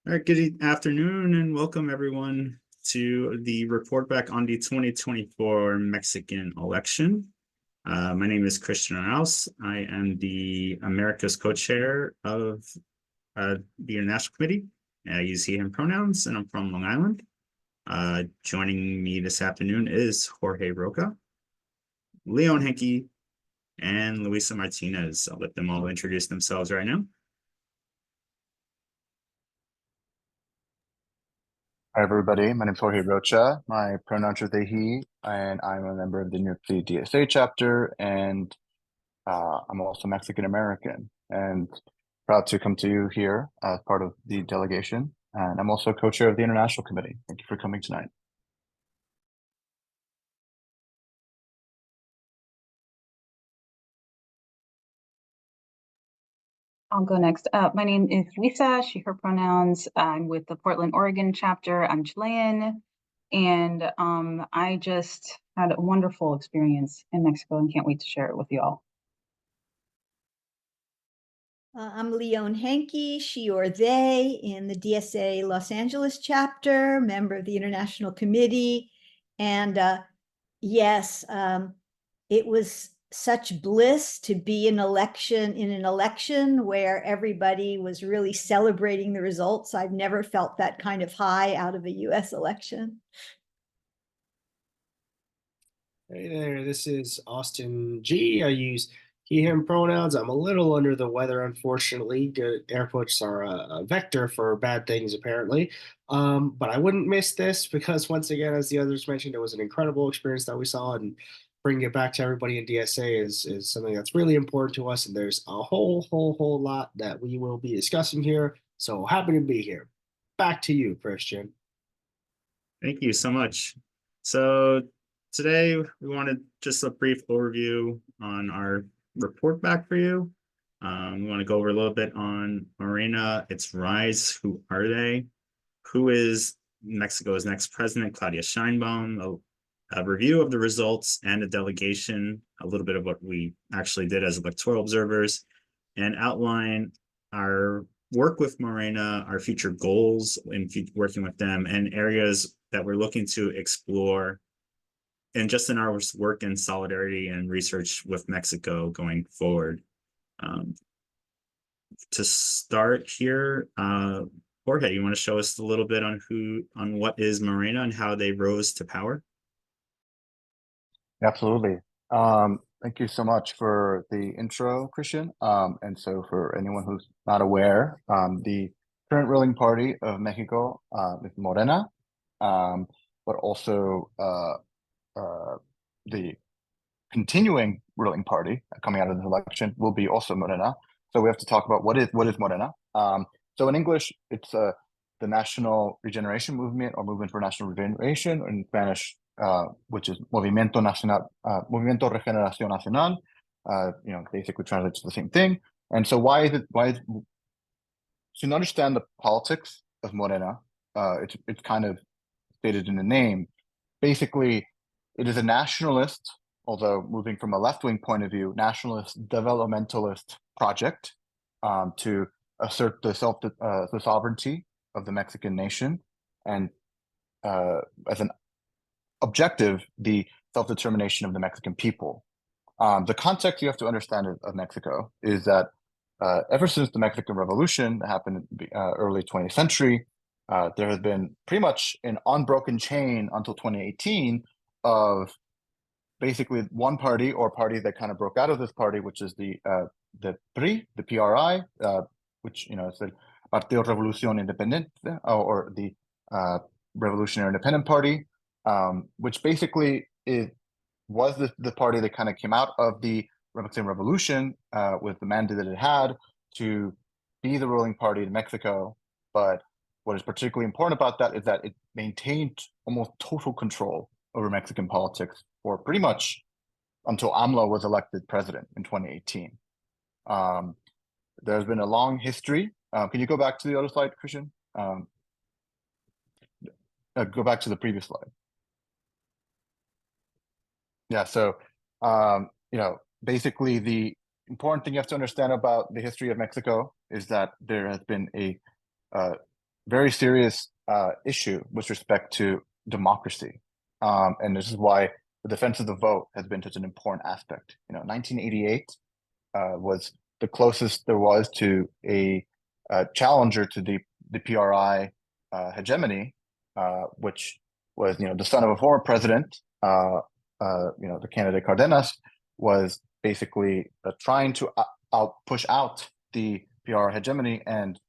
All right, good afternoon and welcome everyone to the report back on the 2024 Mexican election. My name is Christian Rouse. I am the America's co-chair of the International Committee. I use he, him pronouns, and I'm from Long Island. Joining me this afternoon is Jorge Roca, Leon Henke, and Luisa Martinez. I'll let them all introduce themselves right now. Hi, everybody. My name is Jorge Rocha. My pronouns are they, he, and I'm a member of the New York City DSA chapter, and I'm also Mexican American, and proud to come to you here as part of the delegation. And I'm also co-chair of the International Committee. Thank you for coming tonight. I'll go next. My name is Luisa, she, her pronouns. I'm with the Portland, Oregon chapter. I'm Chilean. And I just had a wonderful experience in Mexico and can't wait to share it with you all. I'm Leon Henke, she or they, in the DSA Los Angeles chapter, member of the International Committee. And yes, it was such bliss to be in an election where everybody was really celebrating the results. I've never felt that kind of high out of a US election. Hey there, this is Austin G. I use he, him pronouns. I'm a little under the weather, unfortunately. Good air quotes are a vector for bad things, apparently. But I wouldn't miss this because, once again, as the others mentioned, it was an incredible experience that we saw, and bringing it back to everybody in DSA is something that's really important to us. And there's a whole lot that we will be discussing here. So happy to be here. Back to you, Christian. Thank you so much. So today we wanted just a brief overview on our report back for you. We want to go over a little bit on Morena, its rise. Who are they? Who is Mexico's next president, Claudia Sheinbaum? A review of the results and a delegation, a little bit of what we actually did as electoral observers, and outline our work with Morena, our future goals in working with them, and areas that we're looking to explore and just in our work in solidarity and research with Mexico going forward. To start here, Jorge, you want to show us a little bit on what is Morena and how they rose to power? Absolutely. Thank you so much for the intro, Christian. And so for anyone who's not aware, the current ruling party of Mexico is Morena, but also the continuing ruling party coming out of this election will be also Morena. So we have to talk about what is Morena. So in English, it's the National Regeneration Movement, or Movement for National Regeneration, in Spanish, which is Movimiento Nacional, Movimiento Regeneración Nacional. Basically translates to the same thing. And so why is it? To understand the politics of Morena, it's kind of stated in the name. Basically, it is a nationalist, although moving from a left-wing point of view, nationalist developmentalist project to assert the sovereignty of the Mexican nation, and as an objective, the self-determination of the Mexican people. The context you have to understand of Mexico is that ever since the Mexican Revolution that happened in the early 20th century, there has been pretty much an unbroken chain until 2018 of basically one party or party that kind of broke out of this party, which is the PRI, the PRI, which is the Partido Revolución Independiente, or the Revolutionary Independent Party, which basically was the party that kind of came out of the Mexican Revolution with the mandate that it had to be the ruling party in Mexico. But what is particularly important about that is that it maintained almost total control over Mexican politics for pretty much until AMLO was elected president in 2018. There's been a long history. Can you go back to the other slide, Christian? Go back to the previous slide. Yeah, so, basically the important thing you have to understand about the history of Mexico is that there has been a very serious issue with respect to democracy. And this is why the defense of the vote has been such an important aspect. 1988 was the closest there was to a challenger to the PRI hegemony, which was the son of a former president. The candidate Cardenas was basically trying to push out the PRI hegemony, and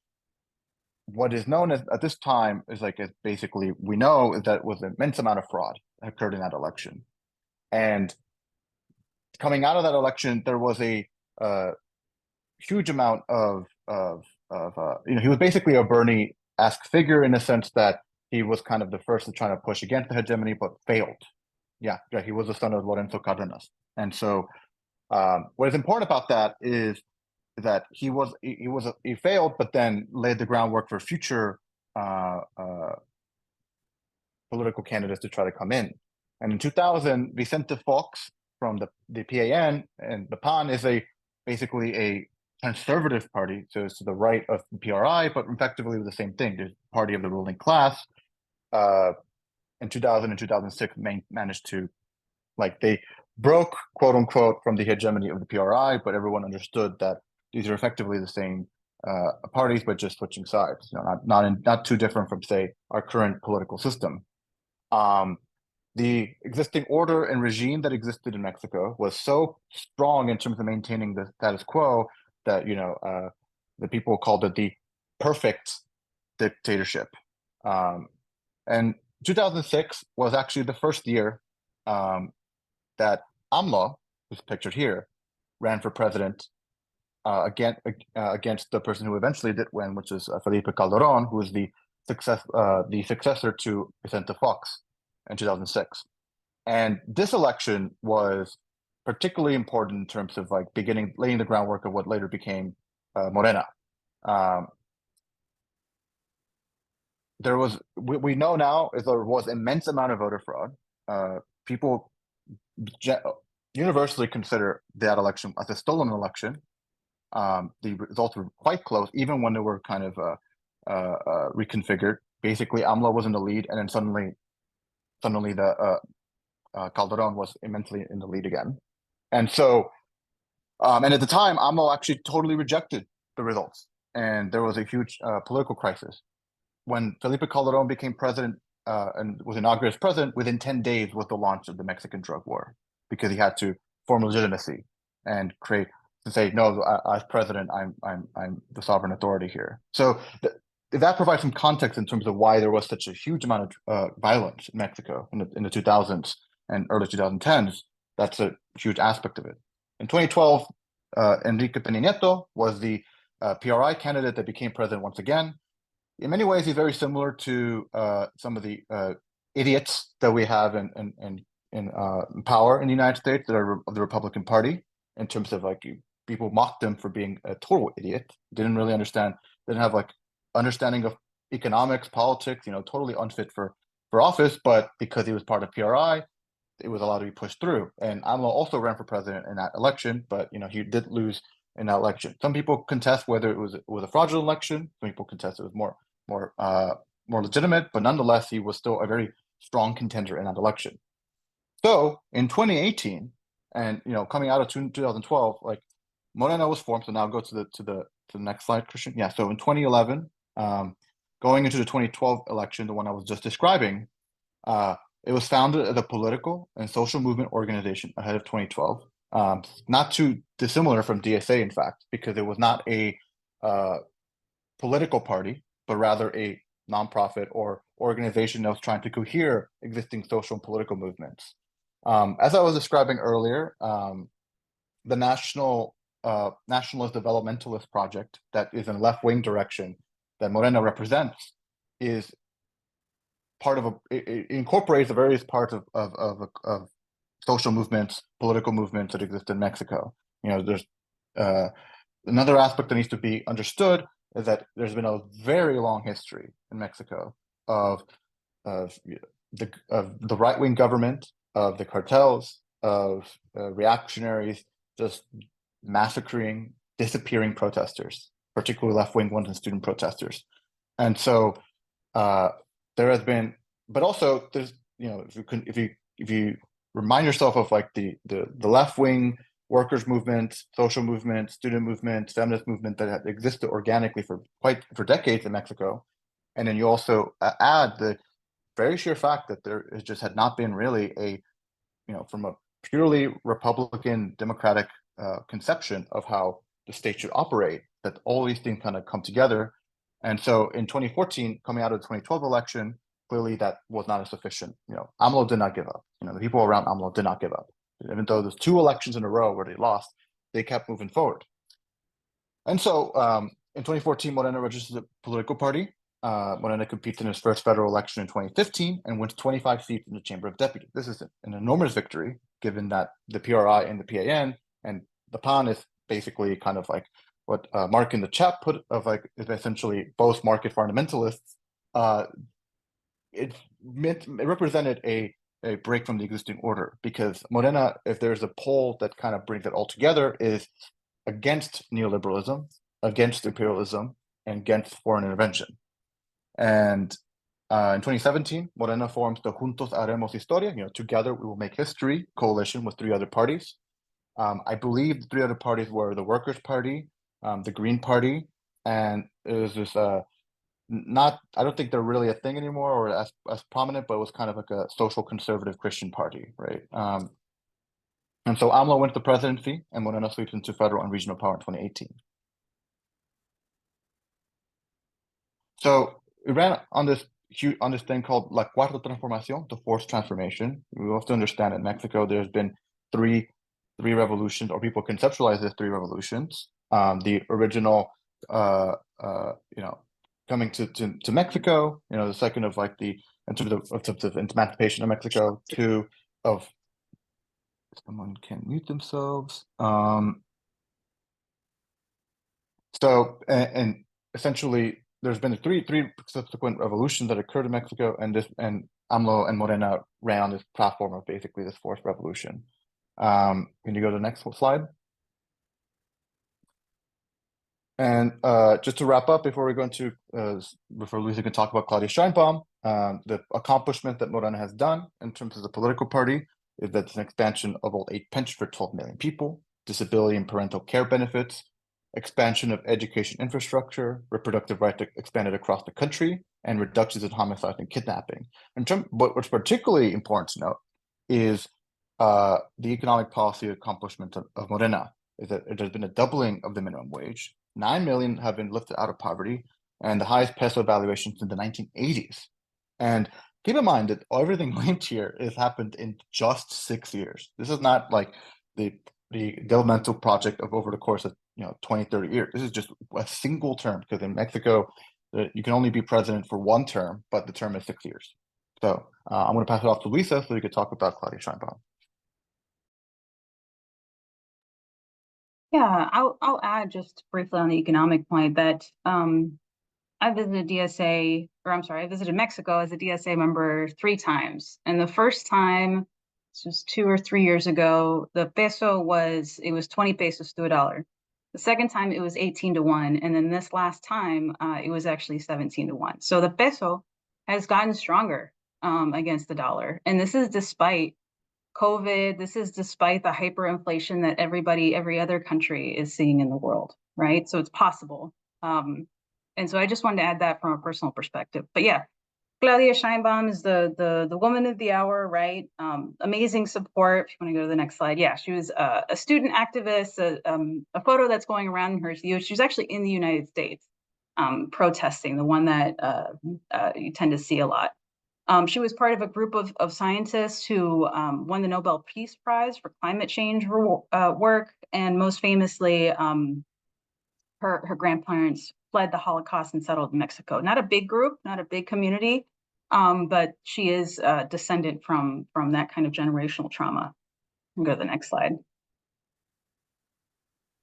what is known as at this time is basically we know is that was an immense amount of fraud that occurred in that election, and coming out of that election, there was a huge amount of he was basically a Bernie-esque figure in the sense that he was kind of the first to try to push against the hegemony, but failed. Yeah, he was the son of Lorenzo Cardenas, and so what is important about that is that he failed, but then laid the groundwork for future political candidates to try to come in. And in 2000, Vicente Fox from the PAN, and the PAN is basically a conservative party, so it's to the right of the PRI, but effectively the same thing. The party of the ruling class. In 2000 and 2006, managed to, they broke, quote unquote, from the hegemony of the PRI, but everyone understood that these are effectively the same parties, but just switching sides. Not too different from, say, our current political system. The existing order and regime that existed in Mexico was so strong in terms of maintaining the status quo that the people called it the perfect dictatorship. And 2006 was actually the first year that AMLO, who's pictured here, ran for president against the person who eventually did win, which is Felipe Calderón, who was the successor to Vicente Fox in 2006. And this election was particularly important in terms of laying the groundwork of what later became Morena. We know now is there was immense amount of voter fraud. People universally consider that election as a stolen election. The results were quite close, even when they were kind of reconfigured. Basically, AMLO was in the lead, and then suddenly the Calderon was immensely in the lead again. And so, and at the time, AMLO actually totally rejected the results, and there was a huge political crisis. When Felipe Calderon became president and was inaugurated as president, within 10 days was the launch of the Mexican drug war, because he had to form legitimacy and say, no, as president, I'm the sovereign authority here. So that provides some context in terms of why there was such a huge amount of violence in Mexico in the 2000s and early 2010s. That's a huge aspect of it. In 2012, Enrique Peña Nieto was the PRI candidate that became president once again. In many ways, he's very similar to some of the idiots that we have in power in the United States that are of the Republican Party, in terms of people mocked him for being a total idiot, didn't really understand, didn't have understanding of economics, politics, totally unfit for office, but because he was part of PRI, it was allowed to be pushed through. And AMLO also ran for president in that election, but he did lose in that election. Some people contest whether it was a fraudulent election. Some people contest it was more legitimate, but nonetheless, he was still a very strong contender in that election. So in 2018, and coming out of 2012, Morena was formed. So now go to the next slide, Christian. Yeah. So in 2011, going into the 2012 election, the one I was just describing, it was founded as a political and social movement organization ahead of 2012. Not too dissimilar from DSA, in fact, because it was not a political party, but rather a nonprofit or organization that was trying to cohere existing social and political movements. As I was describing earlier, the Nationalist Developmentalist Project that is in left-wing direction that Morena represents is part of it incorporates the various parts of social movements, political movements that exist in Mexico. There's another aspect that needs to be understood is that there's been a very long history in Mexico of the right-wing government, of the cartels, of reactionaries just massacring, disappearing protesters, particularly left-wing ones and student protesters. And so there has been, but also there's, if you remind yourself of like the left wing workers movement, social movement, student movement, feminist movement that had existed organically for decades in Mexico, and then you also add the very sheer fact that there just had not been really from a purely Republican democratic conception of how the state should operate, that all these things kind of come together. And so in 2014, coming out of the 2012 election, clearly that was not sufficient. AMLO did not give up. The people around AMLO did not give up. Even though there's 2 elections in a row where they lost, they kept moving forward. And so in 2014, Morena registered a political party. Morena competes in his first federal election in 2015 and wins 25 seats in the Chamber of Deputies. This is an enormous victory, given that the PRI and the PAN and the PAN is basically kind of like what Mark in the chat put of like is essentially both market fundamentalists. It represented a break from the existing order, because Morena, if there's a poll that kind of brings it all together, is against neoliberalism, against imperialism, and against foreign intervention. And in 2017, Morena forms the Juntos Haremos Historia, together we will make history coalition with 3 other parties. I believe the 3 other parties were the Workers' Party, the Green Party, and it was this I don't think they're really a thing anymore or as prominent, but it was kind of like a social conservative Christian party, right? And so AMLO went to the presidency, and Morena sweeps into federal and regional power in 2018. So we ran on this thing called La Cuarta Transformación, the 4th transformation. We have to understand in Mexico, there's been three revolutions, or people conceptualize this 3 revolutions. The original, coming to Mexico, the second of like in terms of emancipation of Mexico, 2 of, someone can mute themselves. So, and essentially, there's been three subsequent revolutions that occurred in Mexico, and AMLO and Morena ran on this platform of basically this 4th revolution. Can you go to the next slide? And just to wrap up, before we go into, before Luisa can talk about Claudia Sheinbaum, the accomplishment that Morena has done in terms of the political party is that it's an expansion of old age pension for 12 million people, disability and parental care benefits, expansion of education infrastructure, reproductive rights expanded across the country, and reductions in homicide and kidnapping. What's particularly important to note is the economic policy accomplishment of Morena, is that there's been a doubling of the minimum wage. 9 million have been lifted out of poverty, and the highest peso valuation since the 1980s. And keep in mind that everything linked here has happened in just 6 years. This is not like the governmental project of over the course of 20, 30 years. This is just a single term, because in Mexico, you can only be president for 1 term, but the term is 6 years. So I'm going to pass it off to Luisa so we could talk about Claudia Sheinbaum. Yeah, I'll add just briefly on the economic point that I visited I visited Mexico as a DSA member 3 times. And the first time, this was 2 or 3 years ago, the peso was 20 pesos to $1. The second time it was 18 to 1. And then this last time, it was actually 17 to 1. So the peso has gotten stronger against the dollar. And this is despite COVID, this is despite the hyperinflation that every other country is seeing in the world, right? So it's possible. And so I just wanted to add that from a personal perspective. But yeah, Claudia Sheinbaum is the woman of the hour, right? Amazing support. If you want to go to the next slide. Yeah, she was a student activist, a photo that's going around her. She was actually in the United States protesting, the one that you tend to see a lot. She was part of a group of scientists who won the Nobel Peace Prize for climate change work, and most famously, her grandparents fled the Holocaust and settled in Mexico. Not a big group, not a big community, but she is a descendant from that kind of generational trauma. Go to the next slide.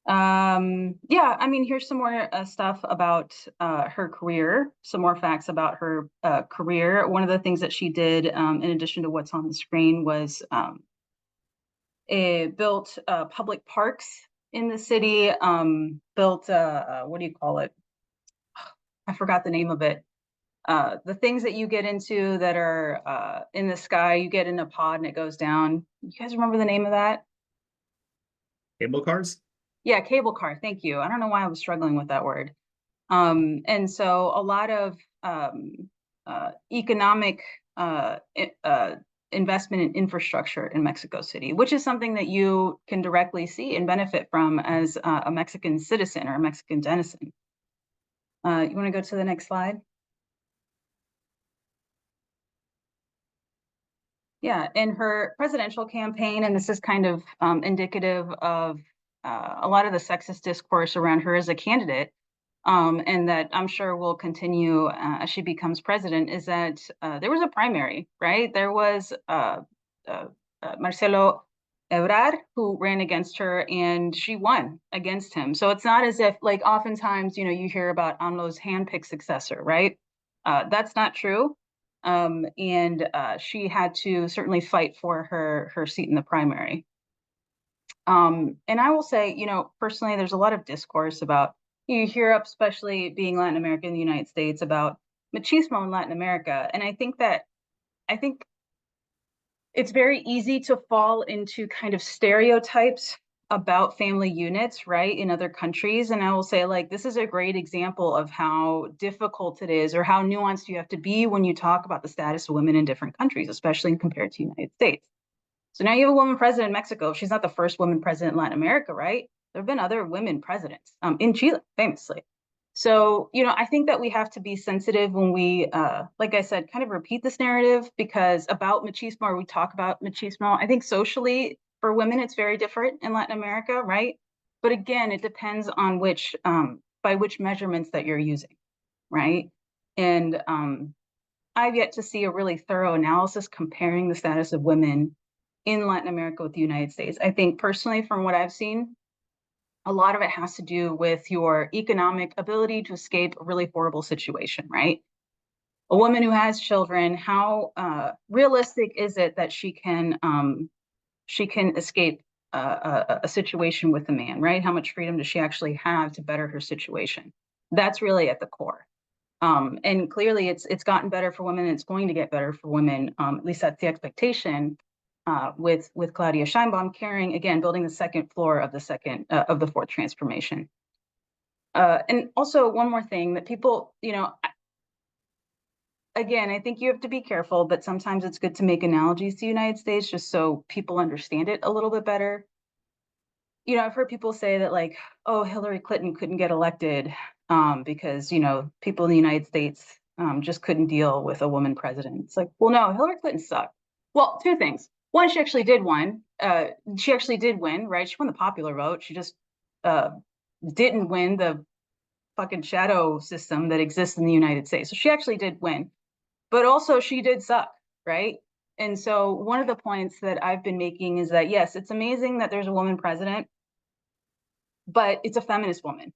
Yeah, I mean, here's some more stuff about her career, some more facts about her career. One of the things that she did, in addition to what's on the screen, was built public parks in the city, built, what do you call it? I forgot the name of it. the things that you get into that are in the sky, you get in a pod and it goes down. You guys remember the name of that? Cable cars? Yeah, cable car. Thank you. I don't know why I was struggling with that word. And so a lot of economic investment in infrastructure in Mexico City, which is something that you can directly see and benefit from as a Mexican citizen or a Mexican denizen. You want to go to the next slide? Yeah, in her presidential campaign, and this is kind of indicative of a lot of the sexist discourse around her as a candidate, and that I'm sure will continue as she becomes president, is that there was a primary, right? There was Marcelo Ebrard who ran against her, and she won against him. So it's not as if, like, oftentimes, you know, you hear about AMLO's handpicked successor, right? That's not true. And she had to certainly fight for her seat in the primary. And I will say, you know, personally, there's a lot of discourse about, you hear up, especially being Latin America in the United States, about machismo in Latin America. And I think it's very easy to fall into kind of stereotypes about family units, right, in other countries. And I will say, like, this is a great example of how difficult it is, or how nuanced you have to be when you talk about the status of women in different countries, especially compared to the United States. So now you have a woman president in Mexico. She's not the first woman president in Latin America, right? There have been other women presidents, in Chile, famously. So, you know, I think that we have to be sensitive when we, like I said, kind of repeat this narrative, because about machismo, or we talk about machismo, I think socially for women, it's very different in Latin America, right? But again, it depends on which, by which measurements that you're using, right? And I've yet to see a really thorough analysis comparing the status of women in Latin America with the United States. I think personally, from what I've seen, a lot of it has to do with your economic ability to escape a really horrible situation, right? A woman who has children, how realistic is it that she can escape a situation with a man, right? How much freedom does she actually have to better her situation? That's really at the core. And clearly, it's gotten better for women, and it's going to get better for women. At least that's the expectation. With Claudia Sheinbaum carrying, again, building the second floor of the fourth transformation. And also one more thing that people, you know, again, I think you have to be careful, but sometimes it's good to make analogies to the United States just so people understand it a little bit better. You know, I've heard people say that, like, oh, Hillary Clinton couldn't get elected because, you know, people in the United States just couldn't deal with a woman president. It's like, well, no, Hillary Clinton sucked. Well, two things. One, she actually did win. She actually did win, right? She won the popular vote. She just didn't win the fucking shadow system that exists in the United States. So she actually did win, but also she did suck, right? And so one of the points that I've been making is that, yes, it's amazing that there's a woman president, but it's a feminist woman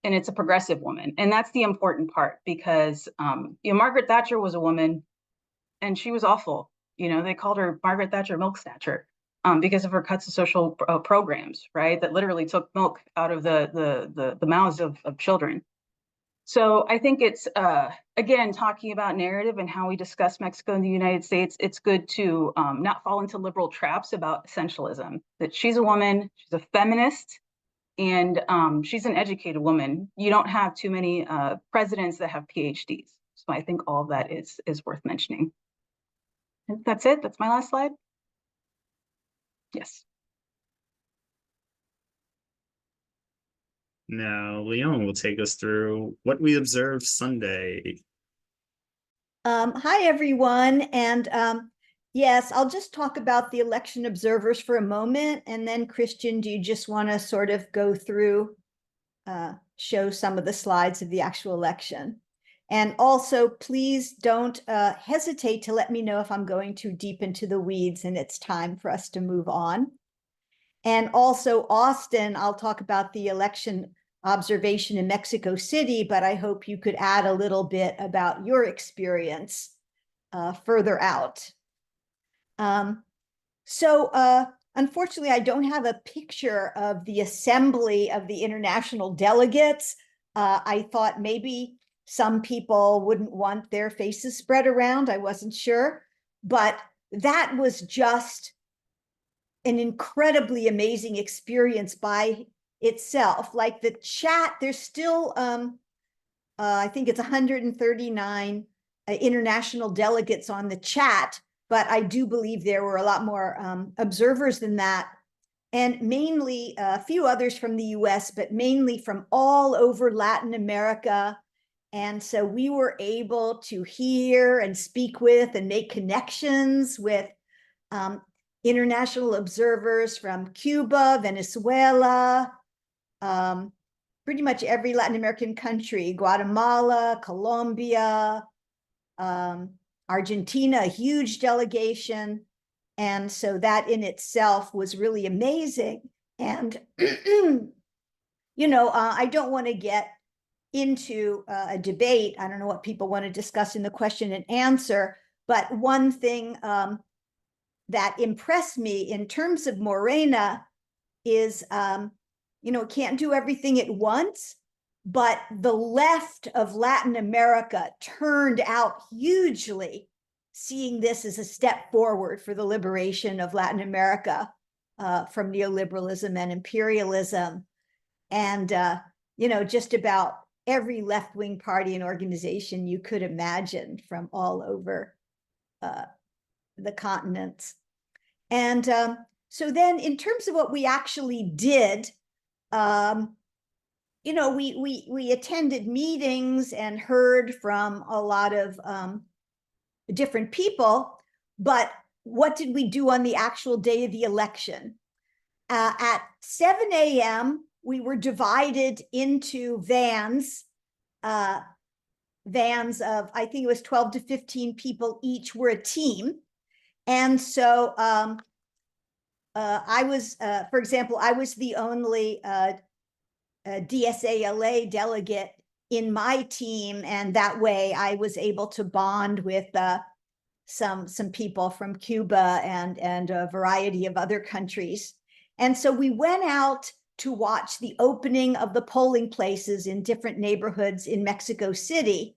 and it's a progressive woman. And that's the important part, because you know, Margaret Thatcher was a woman and she was awful. You know, they called her Margaret Thatcher Milk Snatcher because of her cuts of social programs, right? That literally took milk out of the mouths of children. So I think it's, again, talking about narrative and how we discuss Mexico and the United States, it's good to not fall into liberal traps about essentialism, that she's a woman, she's a feminist, and she's an educated woman. You don't have too many presidents that have PhDs. So I think all of that is worth mentioning. And that's it. That's my last slide. Yes. Now, Leon will take us through what we observed Sunday. Hi, everyone. And yes, I'll just talk about the election observers for a moment. And then, Christian, do you just want to sort of go through, show some of the slides of the actual election? And also, please don't hesitate to let me know if I'm going too deep into the weeds and it's time for us to move on. And also, Austin, I'll talk about the election observation in Mexico City, but I hope you could add a little bit about your experience further out. Unfortunately, I don't have a picture of the assembly of the international delegates. I thought maybe some people wouldn't want their faces spread around. I wasn't sure, but that was just an incredibly amazing experience by itself. Like the chat, there's still, I think it's 139 international delegates on the chat, but I do believe there were a lot more observers than that. And mainly a few others from the US, but mainly from all over Latin America. And so we were able to hear and speak with and make connections with international observers from Cuba, Venezuela, pretty much every Latin American country, Guatemala, Colombia, Argentina, a huge delegation. And so that in itself was really amazing. And, I don't want to get into a debate. I don't know what people want to discuss in the question and answer, but one thing that impressed me in terms of Morena is, it can't do everything at once, but the left of Latin America turned out hugely, seeing this as a step forward for the liberation of Latin America from neoliberalism and imperialism. And, just about every left-wing party and organization you could imagine from all over the continents. And so then in terms of what we actually did, we attended meetings and heard from a lot of different people, but what did we do on the actual day of the election? At 7 a.m., we were divided into vans of, I think it was 12 to 15 people each were a team. And so I was, for example, I was the only DSA-LA delegate in my team, and that way I was able to bond with some people from Cuba and a variety of other countries. And so we went out to watch the opening of the polling places in different neighborhoods in Mexico City.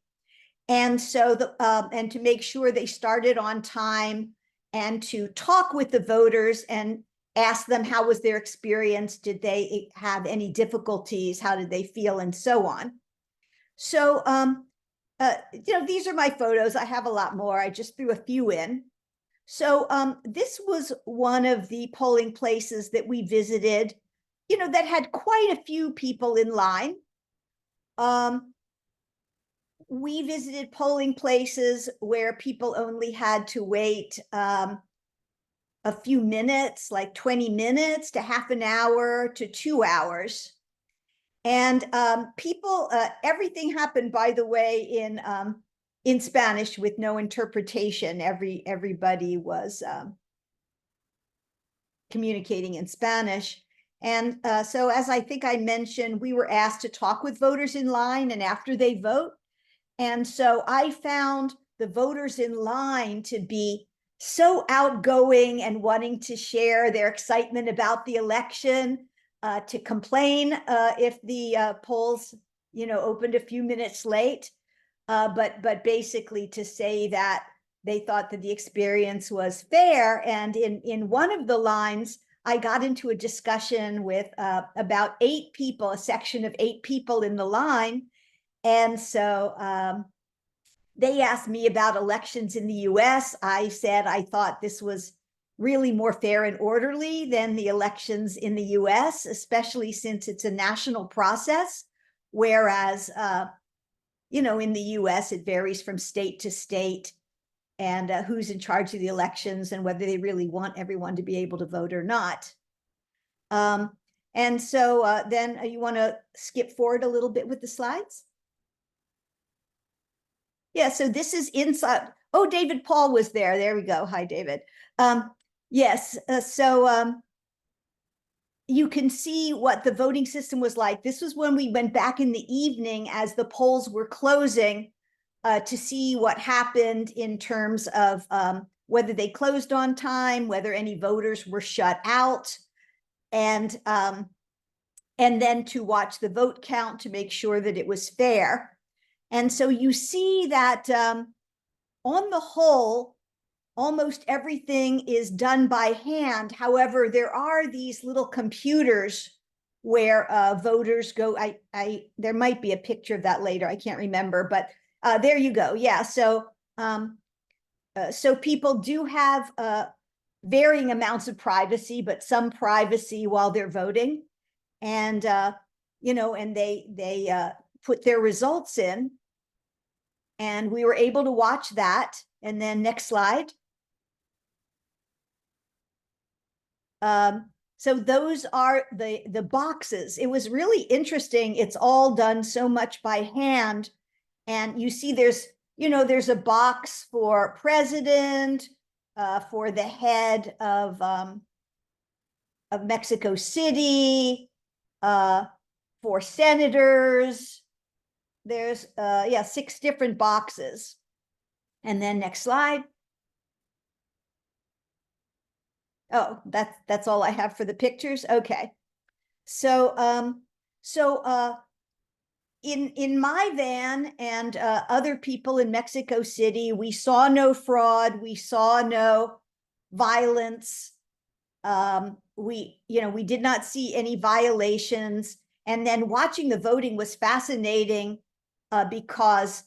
And so and to make sure they started on time, and to talk with the voters and ask them how was their experience, did they have any difficulties, how did they feel, and so on. So, these are my photos. I have a lot more. I just threw a few in. So this was one of the polling places that we visited, that had quite a few people in line. We visited polling places where people only had to wait a few minutes, like 20 minutes to half an hour to 2 hours. And people, everything happened, by the way, in Spanish with no interpretation. Everybody was communicating in Spanish. And so, as I think I mentioned, we were asked to talk with voters in line and after they vote. And so I found the voters in line to be so outgoing and wanting to share their excitement about the election, to complain if the polls, opened a few minutes late, but basically to say that they thought that the experience was fair. And in one of the lines, I got into a discussion with about 8 people, a section of 8 people in the line. And so they asked me about elections in the US. I said I thought this was really more fair and orderly than the elections in the US, especially since it's a national process, whereas, in the US, it varies from state to state, and who's in charge of the elections and whether they really want everyone to be able to vote or not. And so then you want to skip forward a little bit with the slides? Yeah, so this is inside. Oh, David Paul was there. There we go. Hi, David. Yes, so you can see what the voting system was like. This was when we went back in the evening as the polls were closing to see what happened in terms of whether they closed on time, whether any voters were shut out, and then to watch the vote count to make sure that it was fair. And so you see that on the whole, almost everything is done by hand. However, there are these little computers where voters go. There might be a picture of that later. I can't remember, but there you go. Yeah. So so people do have varying amounts of privacy, but some privacy while they're voting, and and they put their results in, and we were able to watch that. And then next slide. So those are the boxes. It was really interesting. It's all done so much by hand. And you see there's a box for president, for the head of Mexico City, for senators. There's 6 different boxes. And then next slide. Oh, that's all I have for the pictures. Okay. So in my van and other people in Mexico City, we saw no fraud, we saw no violence. We did not see any violations. And then watching the voting was fascinating because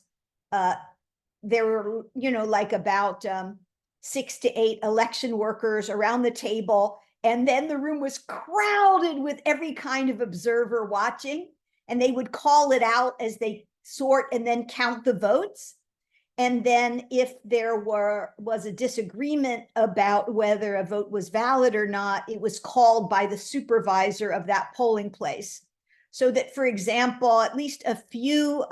there were, like about 6 to 8 election workers around the table. And then the room was crowded with every kind of observer watching. And they would call it out as they sort and then count the votes. And then if there was a disagreement about whether a vote was valid or not, it was called by the supervisor of that polling place. So that, for example, at least a few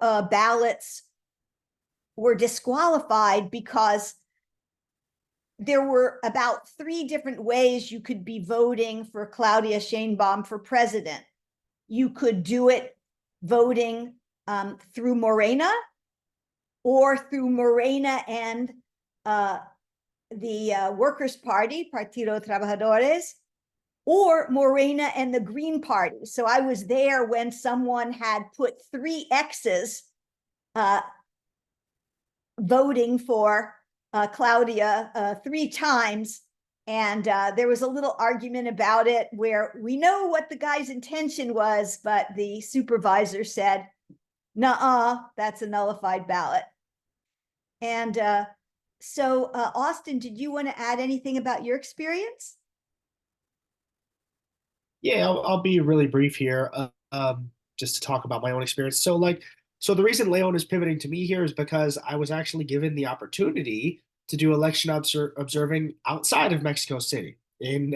ballots were disqualified because there were about 3 different ways you could be voting for Claudia Sheinbaum for president. You could do it voting through Morena, or through Morena and the Workers' Party, Partido Trabajadores, or Morena and the Green Party. So I was there when someone had put 3 X's voting for Claudia 3 times. And there was a little argument about it where we know what the guy's intention was, but the supervisor said, nuh-uh, that's a nullified ballot. And so Austin, did you want to add anything about your experience? Yeah, I'll be really brief here, just to talk about my own experience. So the reason Leon is pivoting to me here is because I was actually given the opportunity to do election observing outside of Mexico City in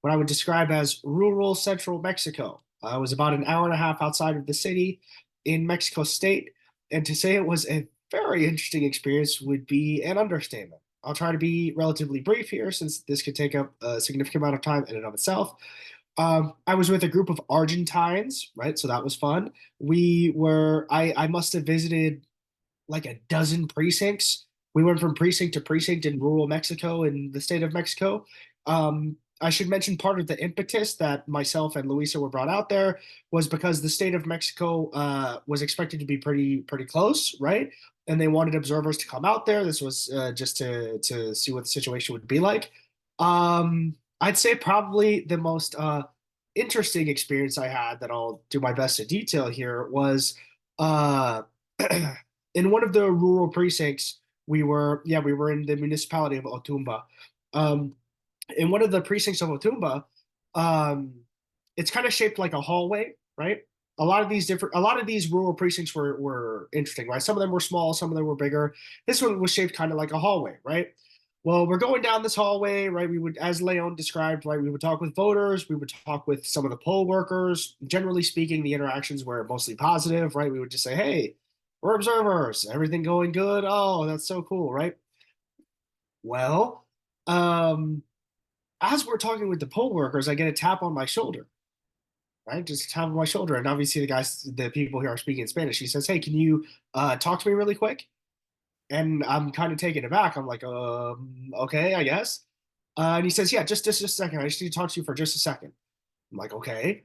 what I would describe as rural central Mexico. I was about an hour and a half outside of the city in Mexico State, and to say it was a very interesting experience would be an understatement. I'll try to be relatively brief here since this could take up a significant amount of time in and of itself. I was with a group of Argentines, right? So that was fun. I must have visited like a dozen precincts. We went from precinct to precinct in rural Mexico in the state of Mexico. I should mention part of the impetus that myself and Luisa were brought out there was because the state of Mexico was expected to be pretty close, right? And they wanted observers to come out there. This was just to see what the situation would be like. I'd say probably the most interesting experience I had that I'll do my best to detail here was in one of the rural precincts. We were in the municipality of Otumba. In one of the precincts of Otumba, it's kind of shaped like a hallway, right? A lot of these rural precincts were interesting, right? Some of them were small, some of them were bigger. This one was shaped kind of like a hallway, right? Well, we're going down this hallway, right? We would, as Leon described, right? We would talk with voters. We would talk with some of the poll workers. Generally speaking, the interactions were mostly positive, right? We would just say, hey, we're observers. Everything going good? Oh, that's so cool, right? Well, as we're talking with the poll workers, I get a tap on my shoulder, right? Just a tap on my shoulder. And obviously the people here are speaking in Spanish. He says, hey, can you talk to me really quick? And I'm kind of taken aback. I'm like, okay, I guess. And he says, yeah, just a second. I just need to talk to you for just a second. I'm like, okay.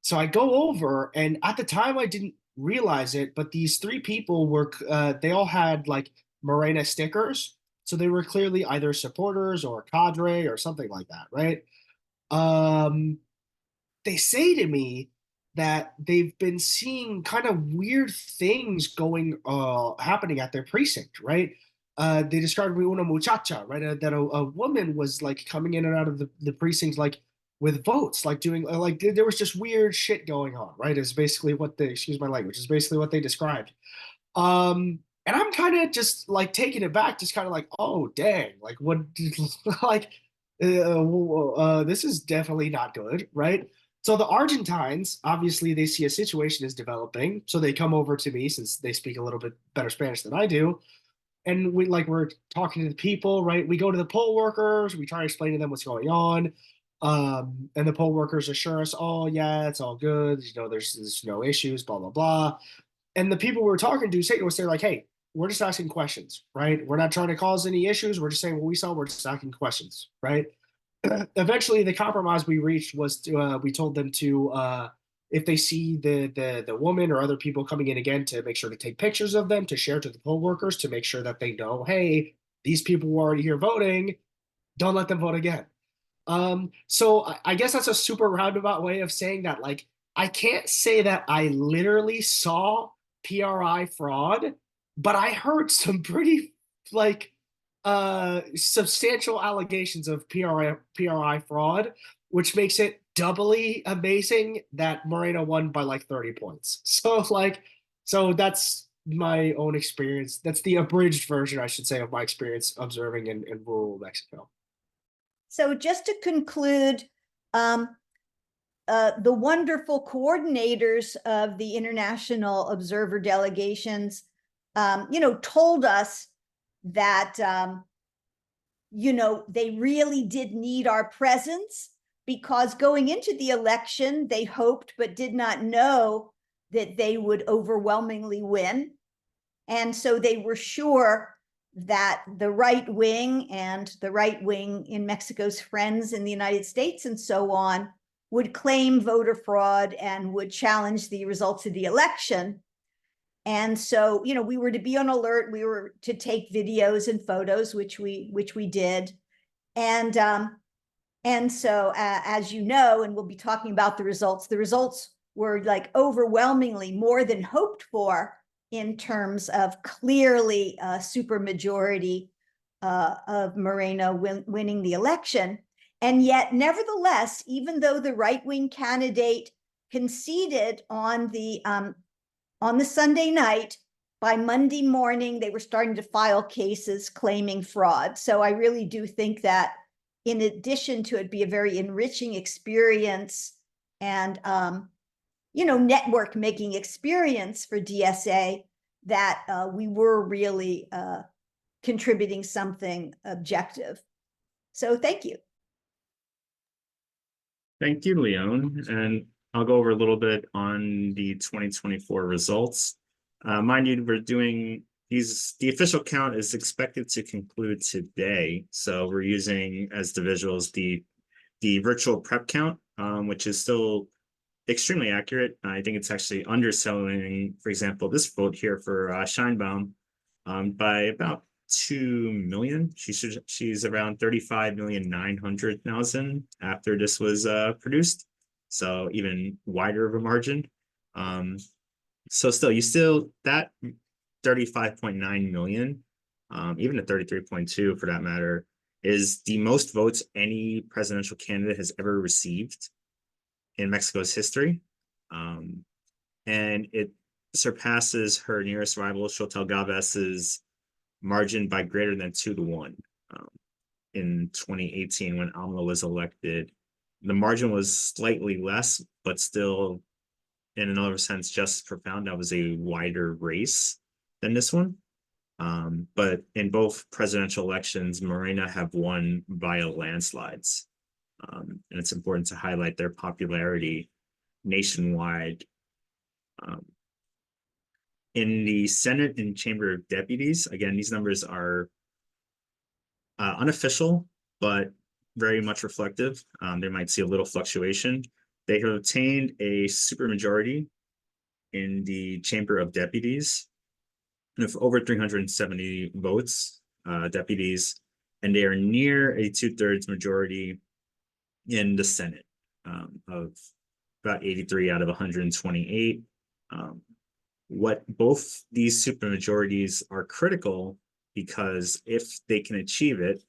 So I go over, and at the time I didn't realize it, but these three people were, they all had like Morena stickers. So they were clearly either supporters or cadre or something like that, right? Um, they say to me that they've been seeing kind of weird things going happening at their precinct, right? They described una muchacha, right? That a woman was like coming in and out of the precincts like with votes, like doing like there was just weird shit going on, right? Is basically what they, excuse my language, is basically what they described. And I'm kind of just like taking it back, just kind of like, oh dang, like what, like, this is definitely not good, right? So the Argentines, obviously, they see a situation is developing, so they come over to me since they speak a little bit better Spanish than I do, and we're talking to the people, right? We go to the poll workers, we try to explain to them what's going on, and the poll workers assure us, oh yeah, it's all good, you know, there's no issues, blah blah blah. And the people we were talking to say to us, they're like, hey, we're just asking questions, right? We're not trying to cause any issues. We're just saying what we saw. We're just asking questions, right? Eventually, the compromise we reached was to, we told them to, if they see the woman or other people coming in again, to make sure to take pictures of them, to share to the poll workers, to make sure that they know, hey, these people were already here voting. Don't let them vote again. So I guess that's a super roundabout way of saying that, like, I can't say that I literally saw PRI fraud, but I heard some pretty like substantial allegations of PRI fraud, which makes it doubly amazing that Moreno won by like 30 points. So like, so that's my own experience. That's the abridged version, I should say, of my experience observing in rural Mexico. So just to conclude, the wonderful coordinators of the international observer delegations, told us that, they really did need our presence, because going into the election, they hoped but did not know that they would overwhelmingly win. And so they were sure that the right wing and the right wing in Mexico's friends in the United States and so on would claim voter fraud and would challenge the results of the election. And so, we were to be on alert. We were to take videos and photos, which we did. And so, as you know, and we'll be talking about the results were like overwhelmingly more than hoped for in terms of clearly a supermajority of Moreno winning the election. And yet, nevertheless, even though the right-wing candidate conceded on the Sunday night, by Monday morning, they were starting to file cases claiming fraud. So I really do think that, in addition to it be a very enriching experience and, network making experience for DSA, that we were really contributing something objective. So thank you. Thank you, Leon. And I'll go over a little bit on the 2024 results. Mind you, we're doing these, the official count is expected to conclude today. So we're using as the visuals the virtual prep count, which is still extremely accurate. I think it's actually underselling, for example, this vote here for Sheinbaum by about 2 million. She's around 35,900,000 after this was produced. So even wider of a margin. So still that 35.9 million, even at 33.2 for that matter, is the most votes any presidential candidate has ever received in Mexico's history. And it surpasses her nearest rival, Xochitl Galvez's margin by greater than 2-1. In 2018, when AMLO was elected, the margin was slightly less, but still, in another sense, just as profound. That was a wider race than this one. But in both presidential elections, Morena have won via landslides. And it's important to highlight their popularity nationwide. In the Senate and Chamber of Deputies, again, these numbers are unofficial, but very much reflective. They might see a little fluctuation. They have obtained a supermajority in the Chamber of Deputies of over 370 votes, deputies, and they are near a 2/3 majority in the Senate, of about 83 out of 128. What both these supermajorities are critical, because if they can achieve it,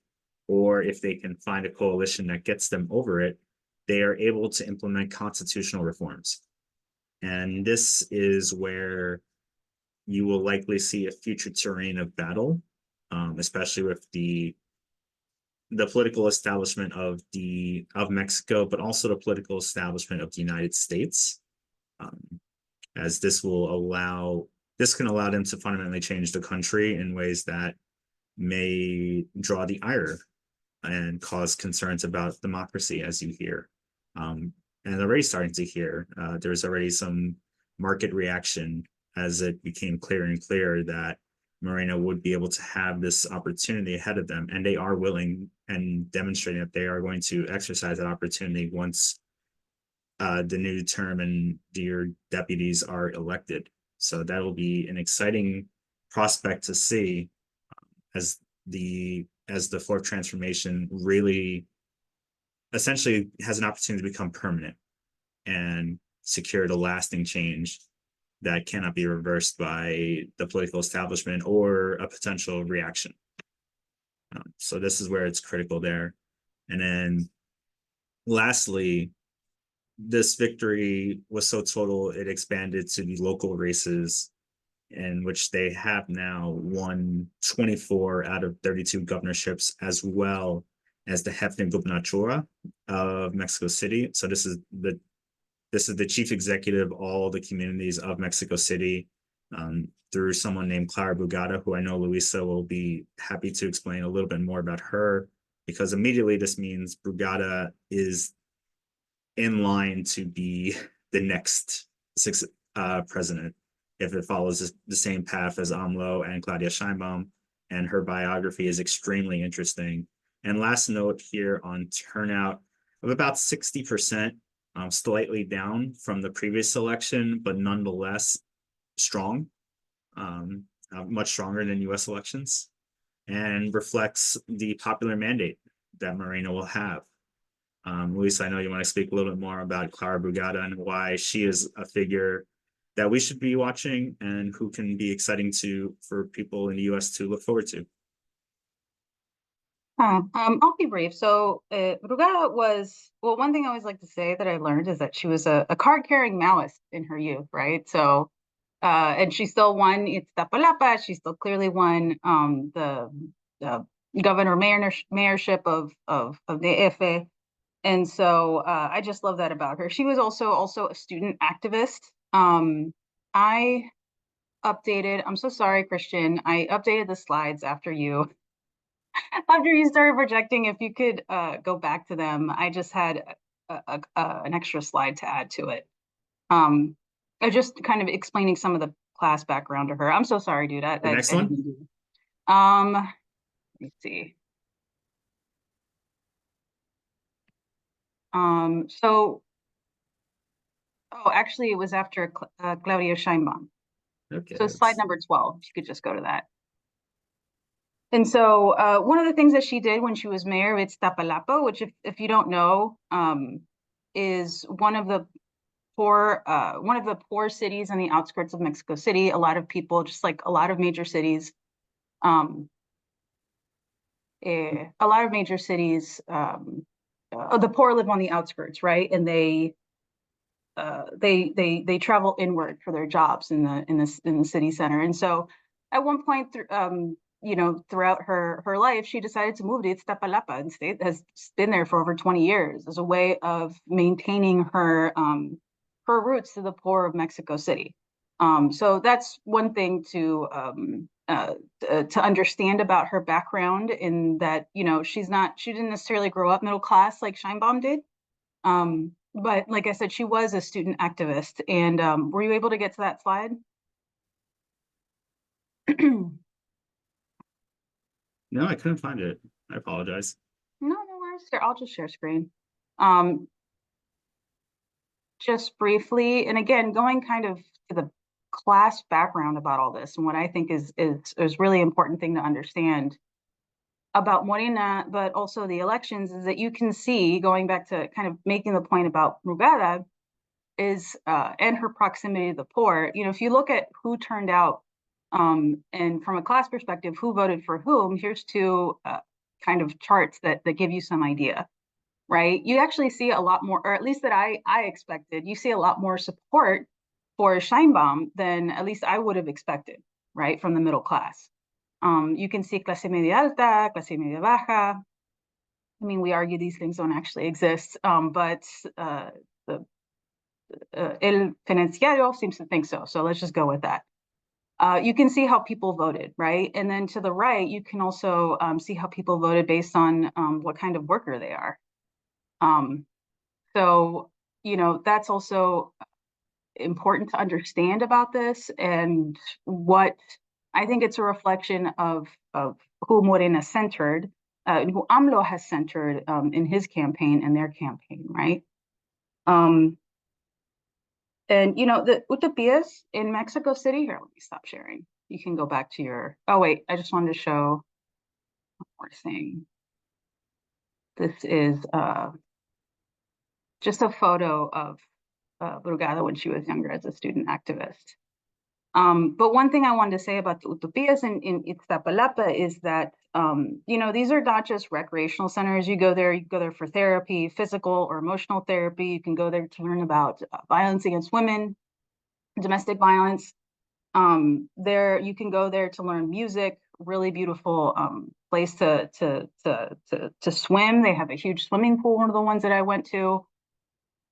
or if they can find a coalition that gets them over it, they are able to implement constitutional reforms. And this is where you will likely see a future terrain of battle, especially with the political establishment of Mexico, but also the political establishment of the United States, as this can allow them to fundamentally change the country in ways that may draw the ire and cause concerns about democracy, as you hear. And already starting to hear, there's already some market reaction as it became clearer and clearer that Morena would be able to have this opportunity ahead of them, and they are willing and demonstrating that they are going to exercise that opportunity once the new term and their deputies are elected. So that will be an exciting prospect to see, as the fourth transformation really essentially has an opportunity to become permanent and secure the lasting change that cannot be reversed by the political establishment or a potential reaction. So this is where it's critical there. And then lastly, this victory was so total, it expanded to the local races, in which they have now won 24 out of 32 governorships, as well as the Jefe Gubernatura of Mexico City. So this is the chief executive of all the communities of Mexico City, through someone named Clara Brugada, who I know Luisa will be happy to explain a little bit more about her, because immediately this means Brugada is in line to be the next president, if it follows the same path as AMLO and Claudia Sheinbaum, and her biography is extremely interesting. And last note here on turnout of about 60%, slightly down from the previous election, but nonetheless strong, much stronger than US elections, and reflects the popular mandate that Morena will have. Luis, I know you want to speak a little bit more about Clara Brugada and why she is a figure that we should be watching and who can be exciting for people in the US to look forward to. I'll be brief. So Brugada was, well, one thing I always like to say that I learned is that she was a card-carrying Maoist in her youth, right? So, and she still won Iztapalapa. She still clearly won the mayorship of DF. And so I just love that about her. She was also a student activist. I updated, I'm so sorry, Christian, I updated the slides after you started projecting. If you could go back to them, I just had an extra slide to add to it. I just kind of explaining some of the class background to her. I'm so sorry, dude. The next one? Let me see. So, oh, actually, it was after Claudia Sheinbaum. Okay. So slide number 12, if you could just go to that. And so one of the things that she did when she was mayor of Iztapalapa, which if you don't know, is one of the poor cities on the outskirts of Mexico City. A lot of people, just like a lot of major cities, the poor live on the outskirts, right? And they travel inward for their jobs in the city center. And so at one point, throughout her life, she decided to move to Iztapalapa and has been there for over 20 years as a way of maintaining her roots to the poor of Mexico City. So that's one thing to understand about her background, in that, she didn't necessarily grow up middle class like Sheinbaum did. But like I said, she was a student activist. And were you able to get to that slide? No, I couldn't find it. I apologize. No worries. Here, I'll just share screen. just briefly, and again, going kind of to the class background about all this, and what I think is really important thing to understand about Morena, but also the elections, is that you can see, going back to kind of making the point about Brugada, is and her proximity to the poor. You know, if you look at who turned out, and from a class perspective, who voted for whom, here's two kind of charts that give you some idea, right? You actually see a lot more, or at least that I expected, you see a lot more support for Sheinbaum than at least I would have expected, right, from the middle class. You can see clase media alta, clase media baja. I mean, we argue these things don't actually exist, but the El Financiero seems to think so. So let's just go with that. You can see how people voted, right? And then to the right, you can also see how people voted based on what kind of worker they are. So, you know, that's also important to understand about this, and what I think it's a reflection of who Morena centered, and who AMLO has centered in his campaign and their campaign, right? And you know, the utopias in Mexico City, here, let me stop sharing. You can go back to your, oh wait, I just wanted to show one more thing. This is just a photo of Brugada when she was younger as a student activist. But one thing I wanted to say about the utopias in Iztapalapa is that, you know, these are not just recreational centers. You go there for therapy, physical or emotional therapy. You can go there to learn about violence against women, domestic violence. There, you can go there to learn music, really beautiful place to swim. They have a huge swimming pool, one of the ones that I went to.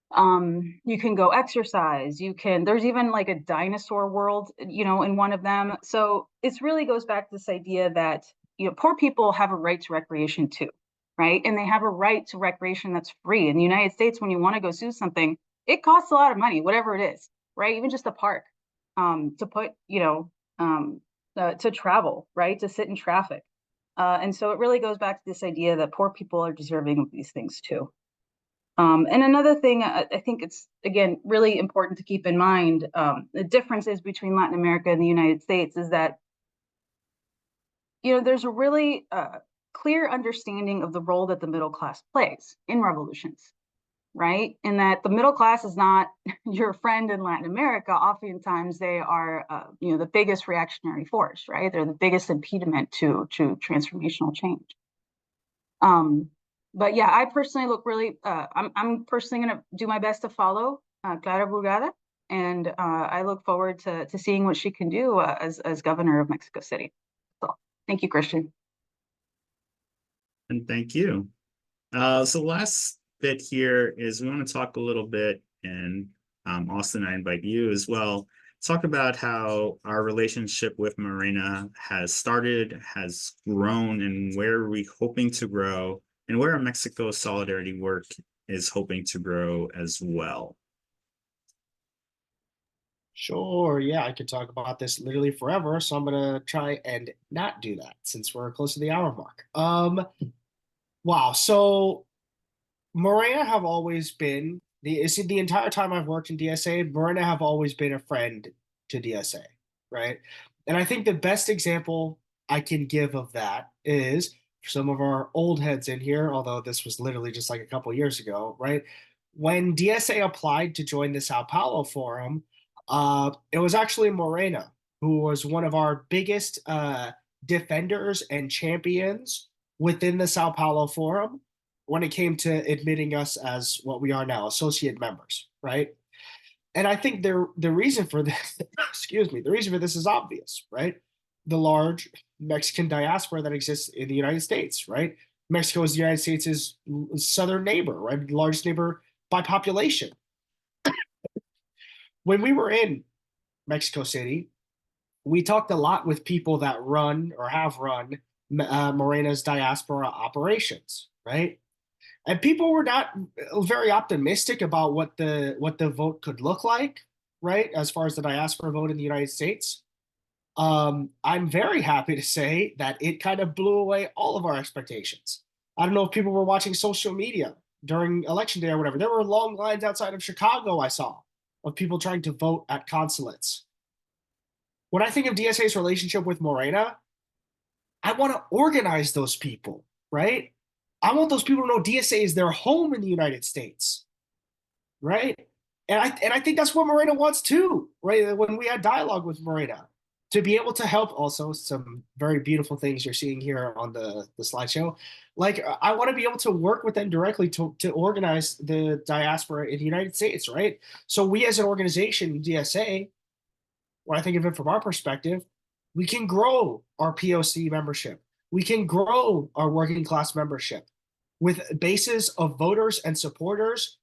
You can go exercise, there's even like a dinosaur world, you know, in one of them. So it really goes back to this idea that, you know, poor people have a right to recreation too, right? And they have a right to recreation that's free. In the United States, when you want to go do something, it costs a lot of money, whatever it is, right? Even just a park, to put, you know, to travel, right? To sit in traffic. And so it really goes back to this idea that poor people are deserving of these things too. And another thing, I think it's, again, really important to keep in mind, the differences between Latin America and the United States is that, you know, there's a really clear understanding of the role that the middle class plays in revolutions, right? And that the middle class is not your friend in Latin America. Oftentimes they are, you know, the biggest reactionary force, right? They're the biggest impediment to transformational change. But yeah, I personally look really, I'm personally going to do my best to follow Clara Brugada, and I look forward to seeing what she can do as governor of Mexico City. So thank you, Christian. And thank you. So last bit here is we want to talk a little bit, and Austin, I invite you as well, talk about how our relationship with Morena has started, has grown, and where are we hoping to grow, and where our Mexico solidarity work is hoping to grow as well. Sure, yeah, I could talk about this literally forever, so I'm gonna try and not do that since we're close to the hour mark. Wow, so Morena have always been the entire time I've worked in DSA, Morena have always been a friend to DSA, right? And I think the best example I can give of that is for some of our old heads in here, although this was literally just like a couple years ago, right? When DSA applied to join the Sao Paulo Forum, it was actually Morena who was one of our biggest defenders and champions within the Sao Paulo Forum when it came to admitting us as what we are now, associate members, right? And I think the reason for this, excuse me, the reason for this is obvious, right? The large Mexican diaspora that exists in the United States, right? Mexico is the United States' southern neighbor, right? The largest neighbor by population. When we were in Mexico City, we talked a lot with people that run or have run Morena's diaspora operations, right? And people were not very optimistic about what the vote could look like, right? As far as the diaspora vote in the United States. I'm very happy to say that it kind of blew away all of our expectations. I don't know if people were watching social media during election day or whatever. There were long lines outside of Chicago I saw of people trying to vote at consulates. When I think of DSA's relationship with Morena, I want to organize those people, right? I want those people to know DSA is their home in the United States, right? And I think that's what Morena wants too, right? When we had dialogue with Morena, to be able to help, also some very beautiful things you're seeing here on the slideshow. Like, I want to be able to work with them directly to organize the diaspora in the United States, right? So we as an organization, DSA, when I think of it from our perspective, we can grow our POC membership. We can grow our working class membership with bases of voters and supporters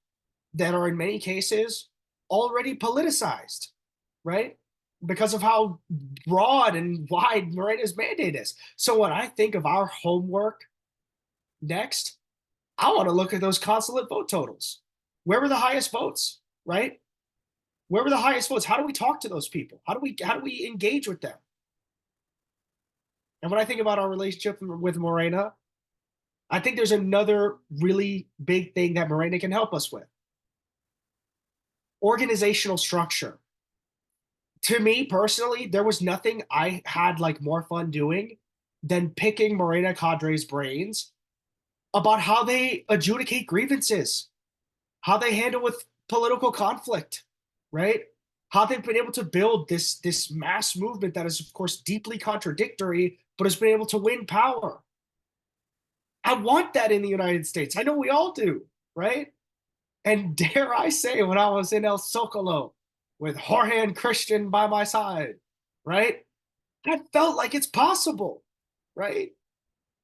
that are in many cases already politicized, right? Because of how broad and wide Morena's mandate is. So when I think of our homework next, I want to look at those consulate vote totals. Where were the highest votes, right? Where were the highest votes? How do we talk to those people? How do we engage with them? And when I think about our relationship with Morena, I think there's another really big thing that Morena can help us with. Organizational structure. To me personally, there was nothing I had like more fun doing than picking Morena cadres' brains about how they adjudicate grievances, how they handle with political conflict, right? How they've been able to build this mass movement that is, of course, deeply contradictory, but has been able to win power. I want that in the United States. I know we all do, right? And dare I say, when I was in El Zocalo with Jorge and Christian by my side, right? I felt like it's possible, right?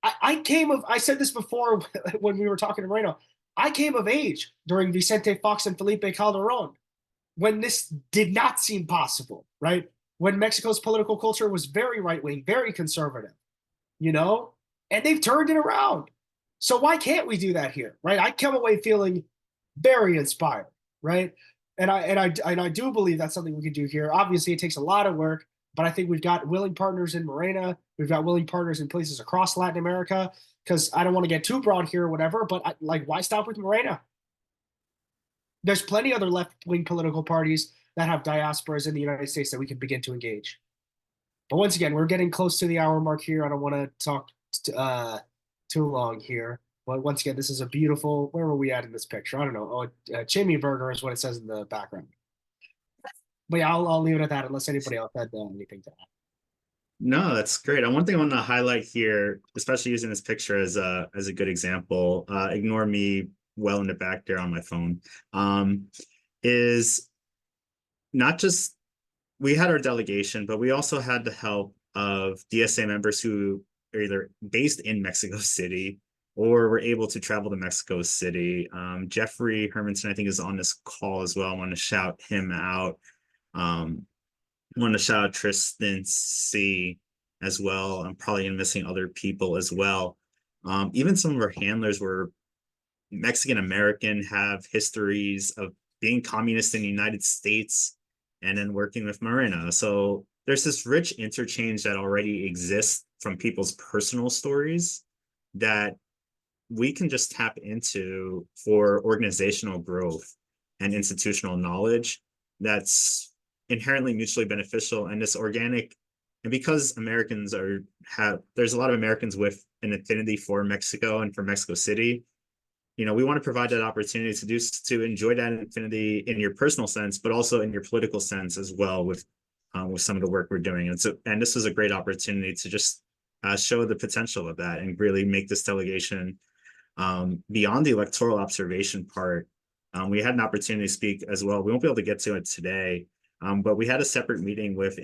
I said this before when we were talking to Moreno. I came of age during Vicente Fox and Felipe Calderon when this did not seem possible, right? When Mexico's political culture was very right-wing, very conservative, you know? And they've turned it around. So why can't we do that here, right? I come away feeling very inspired, right? And I do believe that's something we can do here. Obviously, it takes a lot of work, but I think we've got willing partners in Morena. We've got willing partners in places across Latin America. Because I don't want to get too broad here or whatever, but why stop with Morena? There's plenty other left-wing political parties that have diasporas in the United States that we can begin to engage. But once again, we're getting close to the hour mark here. I don't want to talk too long here. But once again, this is a beautiful, where were we at in this picture? I don't know. Oh, Chimney Burger is what it says in the background. But yeah, I'll leave it at that unless anybody else had anything to add. No, that's great. One thing I want to highlight here, especially using this picture as a good example, ignore me well in the back there on my phone, is not just we had our delegation, but we also had the help of DSA members who are either based in Mexico City or were able to travel to Mexico City. Jeffrey Hermanson, I think, is on this call as well. I want to shout him out. I want to shout out Tristan C as well. I'm probably missing other people as well. Even some of our handlers were Mexican American, have histories of being communist in the United States and then working with Morena. So there's this rich interchange that already exists from people's personal stories that we can just tap into for organizational growth and institutional knowledge that's inherently mutually beneficial. And this organic, and because Americans there's a lot of Americans with an affinity for Mexico and for Mexico City, we want to provide that opportunity to enjoy that affinity in your personal sense, but also in your political sense as well with some of the work we're doing. And this is a great opportunity to just show the potential of that and really make this delegation beyond the electoral observation part. We had an opportunity to speak as well. We won't be able to get to it today, but we had a separate meeting with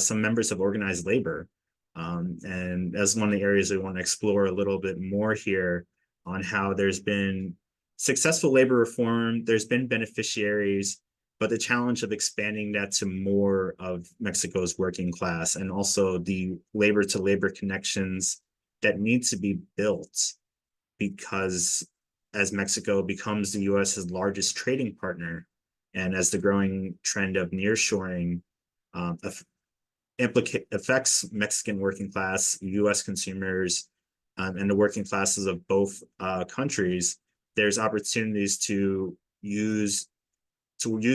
some members of organized labor. And that's one of the areas we want to explore a little bit more here on how there's been successful labor reform, there's been beneficiaries, but the challenge of expanding that to more of Mexico's working class, and also the labor to labor connections that need to be built, because as Mexico becomes the US's largest trading partner, and as the growing trend of nearshoring affects Mexican working class, US consumers, and the working classes of both countries, there's opportunities to use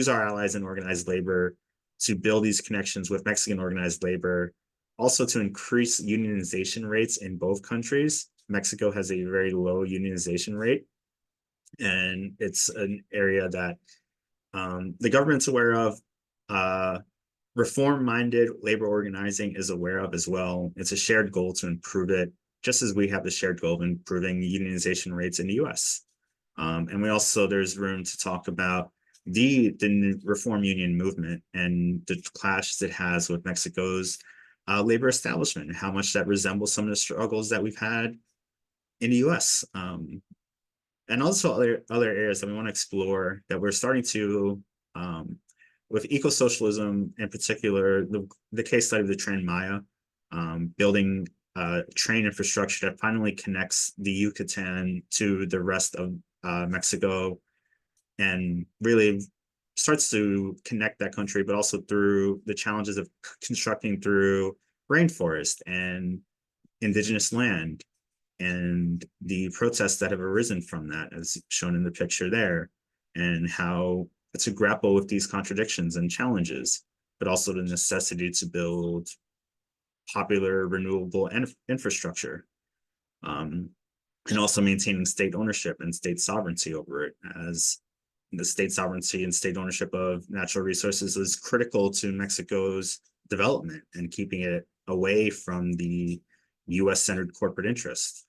our allies in organized labor to build these connections with Mexican organized labor, also to increase unionization rates in both countries. Mexico has a very low unionization rate, and it's an area that the government's aware of. Reform-minded labor organizing is aware of as well. It's a shared goal to improve it, just as we have the shared goal of improving unionization rates in the US. And we also, there's room to talk about the reform union movement and the clashes it has with Mexico's labor establishment, and how much that resembles some of the struggles that we've had in the US. And also other areas that we want to explore that we're starting to, with eco-socialism in particular, the case study of the Tren Maya, building train infrastructure that finally connects the Yucatan to the rest of Mexico, and really starts to connect that country, but also through the challenges of constructing through rainforest and indigenous land, and the protests that have arisen from that, as shown in the picture there, and how to grapple with these contradictions and challenges, but also the necessity to build popular renewable infrastructure, and also maintaining state ownership and state sovereignty over it, as the state sovereignty and state ownership of natural resources is critical to Mexico's development and keeping it away from the US-centered corporate interest.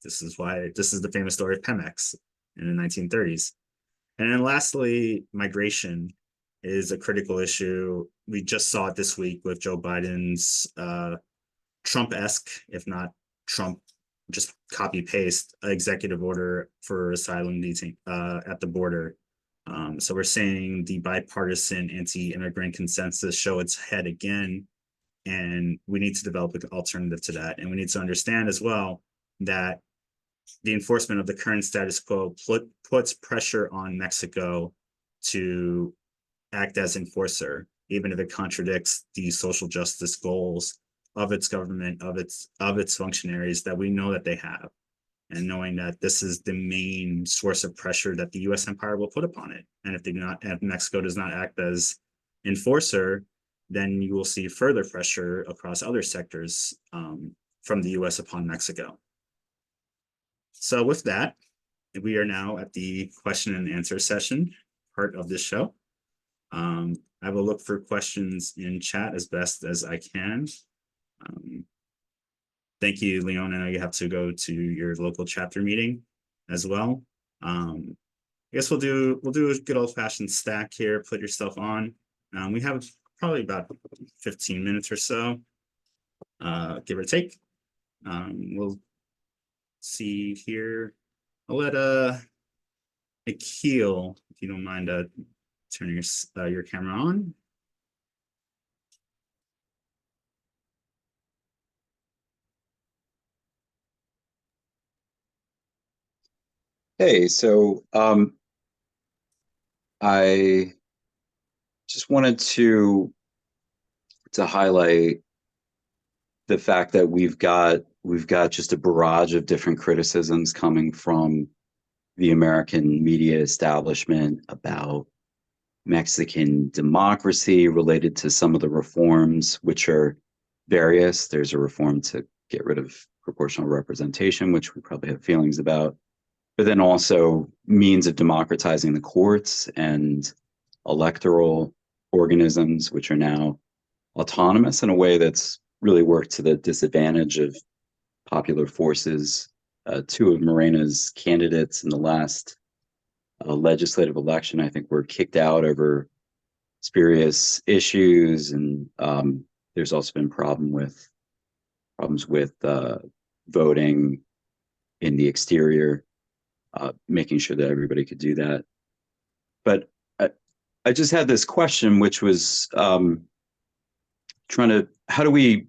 This is the famous story of Pemex in the 1930s. And then lastly, migration is a critical issue. We just saw it this week with Joe Biden's Trump-esque, if not Trump, just copy-paste executive order for asylum at the border. So we're seeing the bipartisan anti-immigrant consensus show its head again, and we need to develop an alternative to that. And we need to understand as well that the enforcement of the current status quo puts pressure on Mexico to act as enforcer, even if it contradicts the social justice goals of its government, of its functionaries that we know that they have. And knowing that this is the main source of pressure that the US empire will put upon it. And if Mexico does not act as enforcer, then you will see further pressure across other sectors from the US upon Mexico. So with that, we are now at the question and answer session part of this show. I will look for questions in chat as best as I can. Thank you, Leon. I know you have to go to your local chapter meeting as well. I guess we'll do a good old-fashioned stack here. Put yourself on. We have probably about 15 minutes or so, give or take. We'll see here. I'll let Akil, if you don't mind turning your camera on. Hey, so I just wanted to highlight the fact that we've got just a barrage of different criticisms coming from the American media establishment about Mexican democracy related to some of the reforms, which are various. There's a reform to get rid of proportional representation, which we probably have feelings about, but then also means of democratizing the courts and electoral organisms, which are now autonomous in a way that's really worked to the disadvantage of popular forces. Two of Morena's candidates in the last legislative election, I think, were kicked out over spurious issues, and there's also been problems with voting in the exterior, making sure that everybody could do that. But I just had this question, which was how do we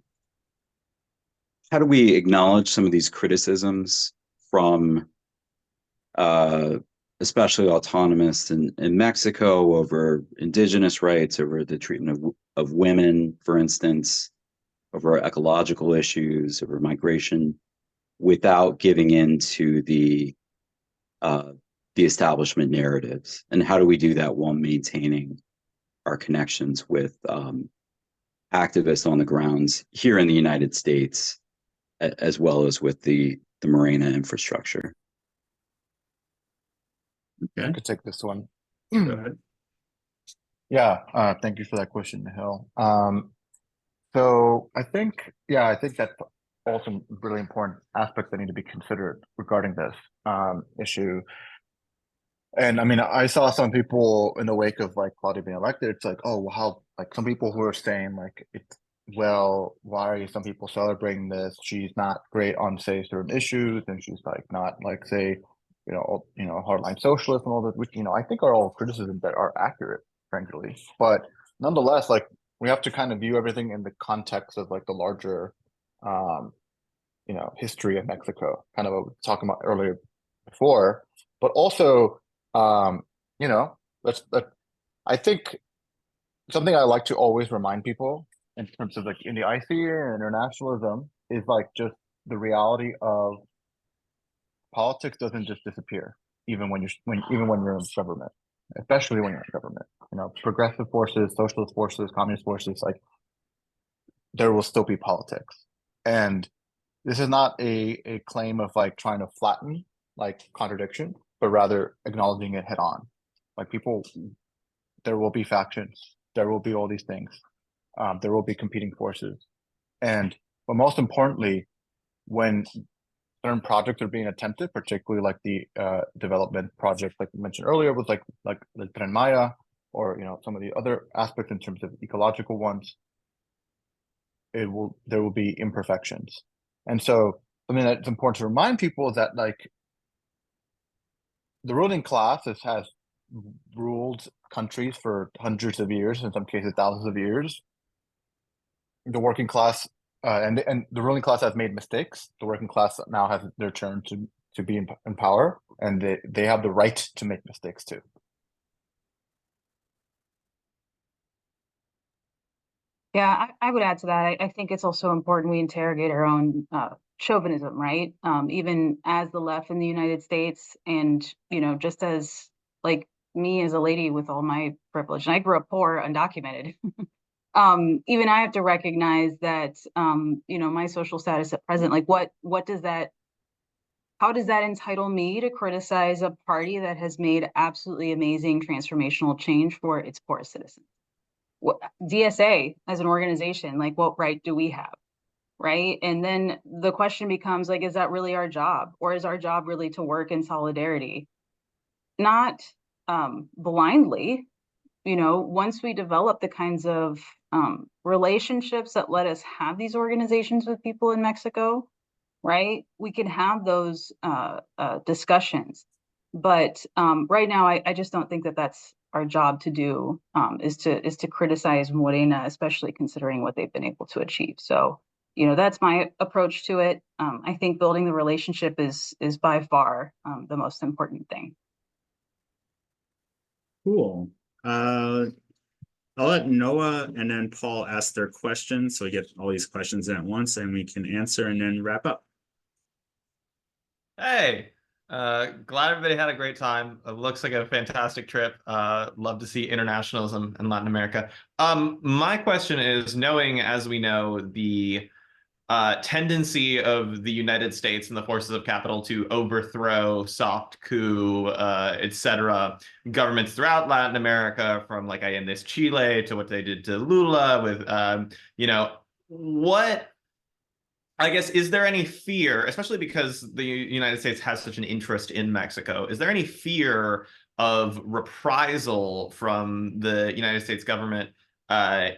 acknowledge some of these criticisms from especially autonomists in Mexico over indigenous rights, over the treatment of women, for instance, over ecological issues, over migration, without giving in to the the establishment narratives, and how do we do that while maintaining our connections with activists on the grounds here in the United States, as well as with the Morena infrastructure. I Okay, could take this one. go ahead. Yeah, thank you for that question, Nihil. So I think that's also a really important aspect that need to be considered regarding this issue. And I mean, I saw some people in the wake of like Claudia being elected. It's like, oh, well, how, like some people who are saying like, it's, well, why are some people celebrating this? She's not great on, say, certain issues, and she's like not like, say, hardline socialist and all that, which I think are all criticisms that are accurate, frankly. But nonetheless, like we have to kind of view everything in the context of like the larger, um, history of Mexico, kind of what we were talking about earlier before, but also you know, I think something I like to always remind people in terms of like in the IC and internationalism is like just the reality of politics doesn't just disappear, even when you're in government, especially when you're in government. Progressive forces, socialist forces, communist forces, like there will still be politics. And this is not a claim of like trying to flatten like contradiction, but rather acknowledging it head on. Like people, there will be factions, there will be all these things, there will be competing forces, but most importantly, when certain projects are being attempted, particularly like the development project, like we mentioned earlier, was like the Tren Maya, or some of the other aspects in terms of ecological ones, there will be imperfections, and so something that's important to remind people is that like the ruling class has ruled countries for hundreds of years, in some cases thousands of years. The working class and the ruling class has made mistakes. The working class now has their turn to be in power, and they have the right to make mistakes too. Yeah, I would add to that. I think it's also important we interrogate our own chauvinism, right? Even as the left in the United States, and just as like me as a lady with all my privilege, and I grew up poor, undocumented. Even I have to recognize that my social status at present, like what does that, how does that entitle me to criticize a party that has made absolutely amazing transformational change for its poorest citizens? DSA as an organization, like what right do we have? Right. And then the question becomes like, is that really our job? Or is our job really to work in solidarity? Not blindly. Once we develop the kinds of relationships that let us have these organizations with people in Mexico, right, we can have those discussions. But right now, I just don't think that that's our job to do, is to criticize Morena, especially considering what they've been able to achieve. So, that's my approach to it. I think building the relationship is by far the most important thing. Cool. I'll let Noah and then Paul ask their questions, so we get all these questions in at once, and we can answer and then wrap up. Hey, glad everybody had a great time. It looks like a fantastic trip. Love to see internationalism in Latin America. My question is, knowing as we know the tendency of the United States and the forces of capital to overthrow, soft coup, etc., governments throughout Latin America, from like Allende's Chile to what they did to Lula with, what, I guess, is there any fear, especially because the United States has such an interest in Mexico, is there any fear of reprisal from the United States government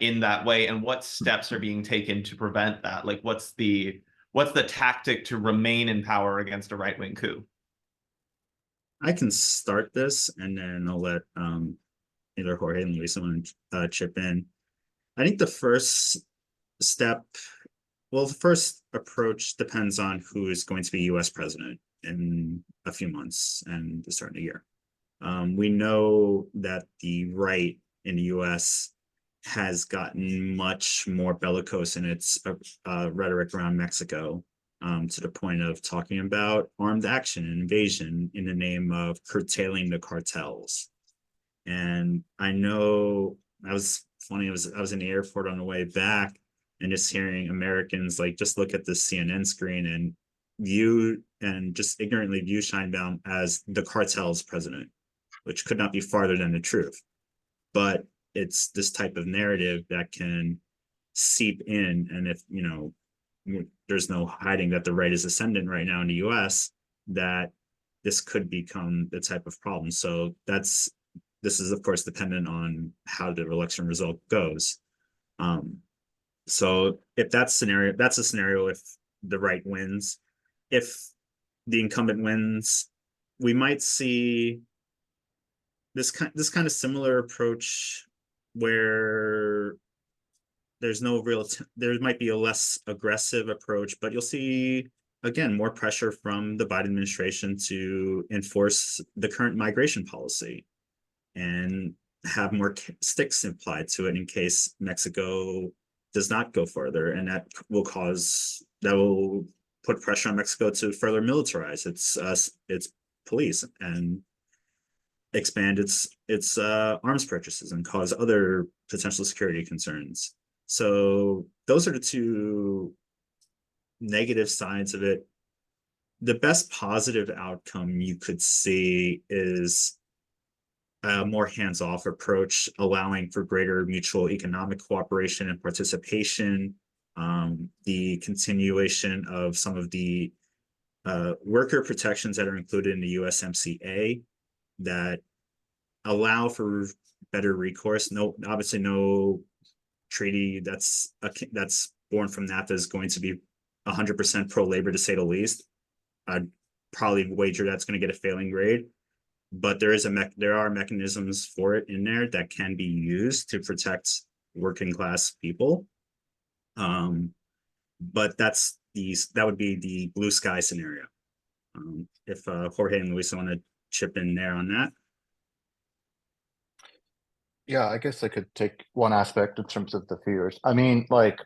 in that way, and what steps are being taken to prevent that? Like, what's the tactic to remain in power against a right-wing coup? I can start this, and then I'll let either Jorge and Luis chip in. I think the first step, well, the first approach depends on who is going to be U.S. president in a few months and the start of the year. We know that the right in the U.S. has gotten much more bellicose in its rhetoric around Mexico to the point of talking about armed action and invasion in the name of curtailing the cartels. And I know I was funny, I was in the airport on the way back and just hearing Americans like just look at the CNN screen and just ignorantly view Sheinbaum as the cartel's president, which could not be farther than the truth. But it's this type of narrative that can seep in, and if there's no hiding that the right is ascendant right now in the US, that this could become the type of problem. So this is of course dependent on how the election result goes. So if that's a scenario if the right wins. If the incumbent wins, we might see this kind of similar approach where there's no real there might be a less aggressive approach, but you'll see again more pressure from the Biden administration to enforce the current migration policy and have more sticks applied to it in case Mexico does not go further, and that will put pressure on Mexico to further militarize its police and expand its arms purchases and cause other potential security concerns. So those are the two negative sides of it. The best positive outcome you could see is a more hands-off approach, allowing for greater mutual economic cooperation and participation, the continuation of some of the worker protections that are included in the USMCA that allow for better recourse. Obviously no treaty that's born from NAFTA is going to be 100% pro-labor, to say the least. I'd probably wager that's going to get a failing grade, but there are mechanisms for it in there that can be used to protect working class people. But that would be the blue sky scenario. If Jorge and Luisa want to chip in there on that. Yeah, I guess I could take one aspect in terms of the fears. I mean, like,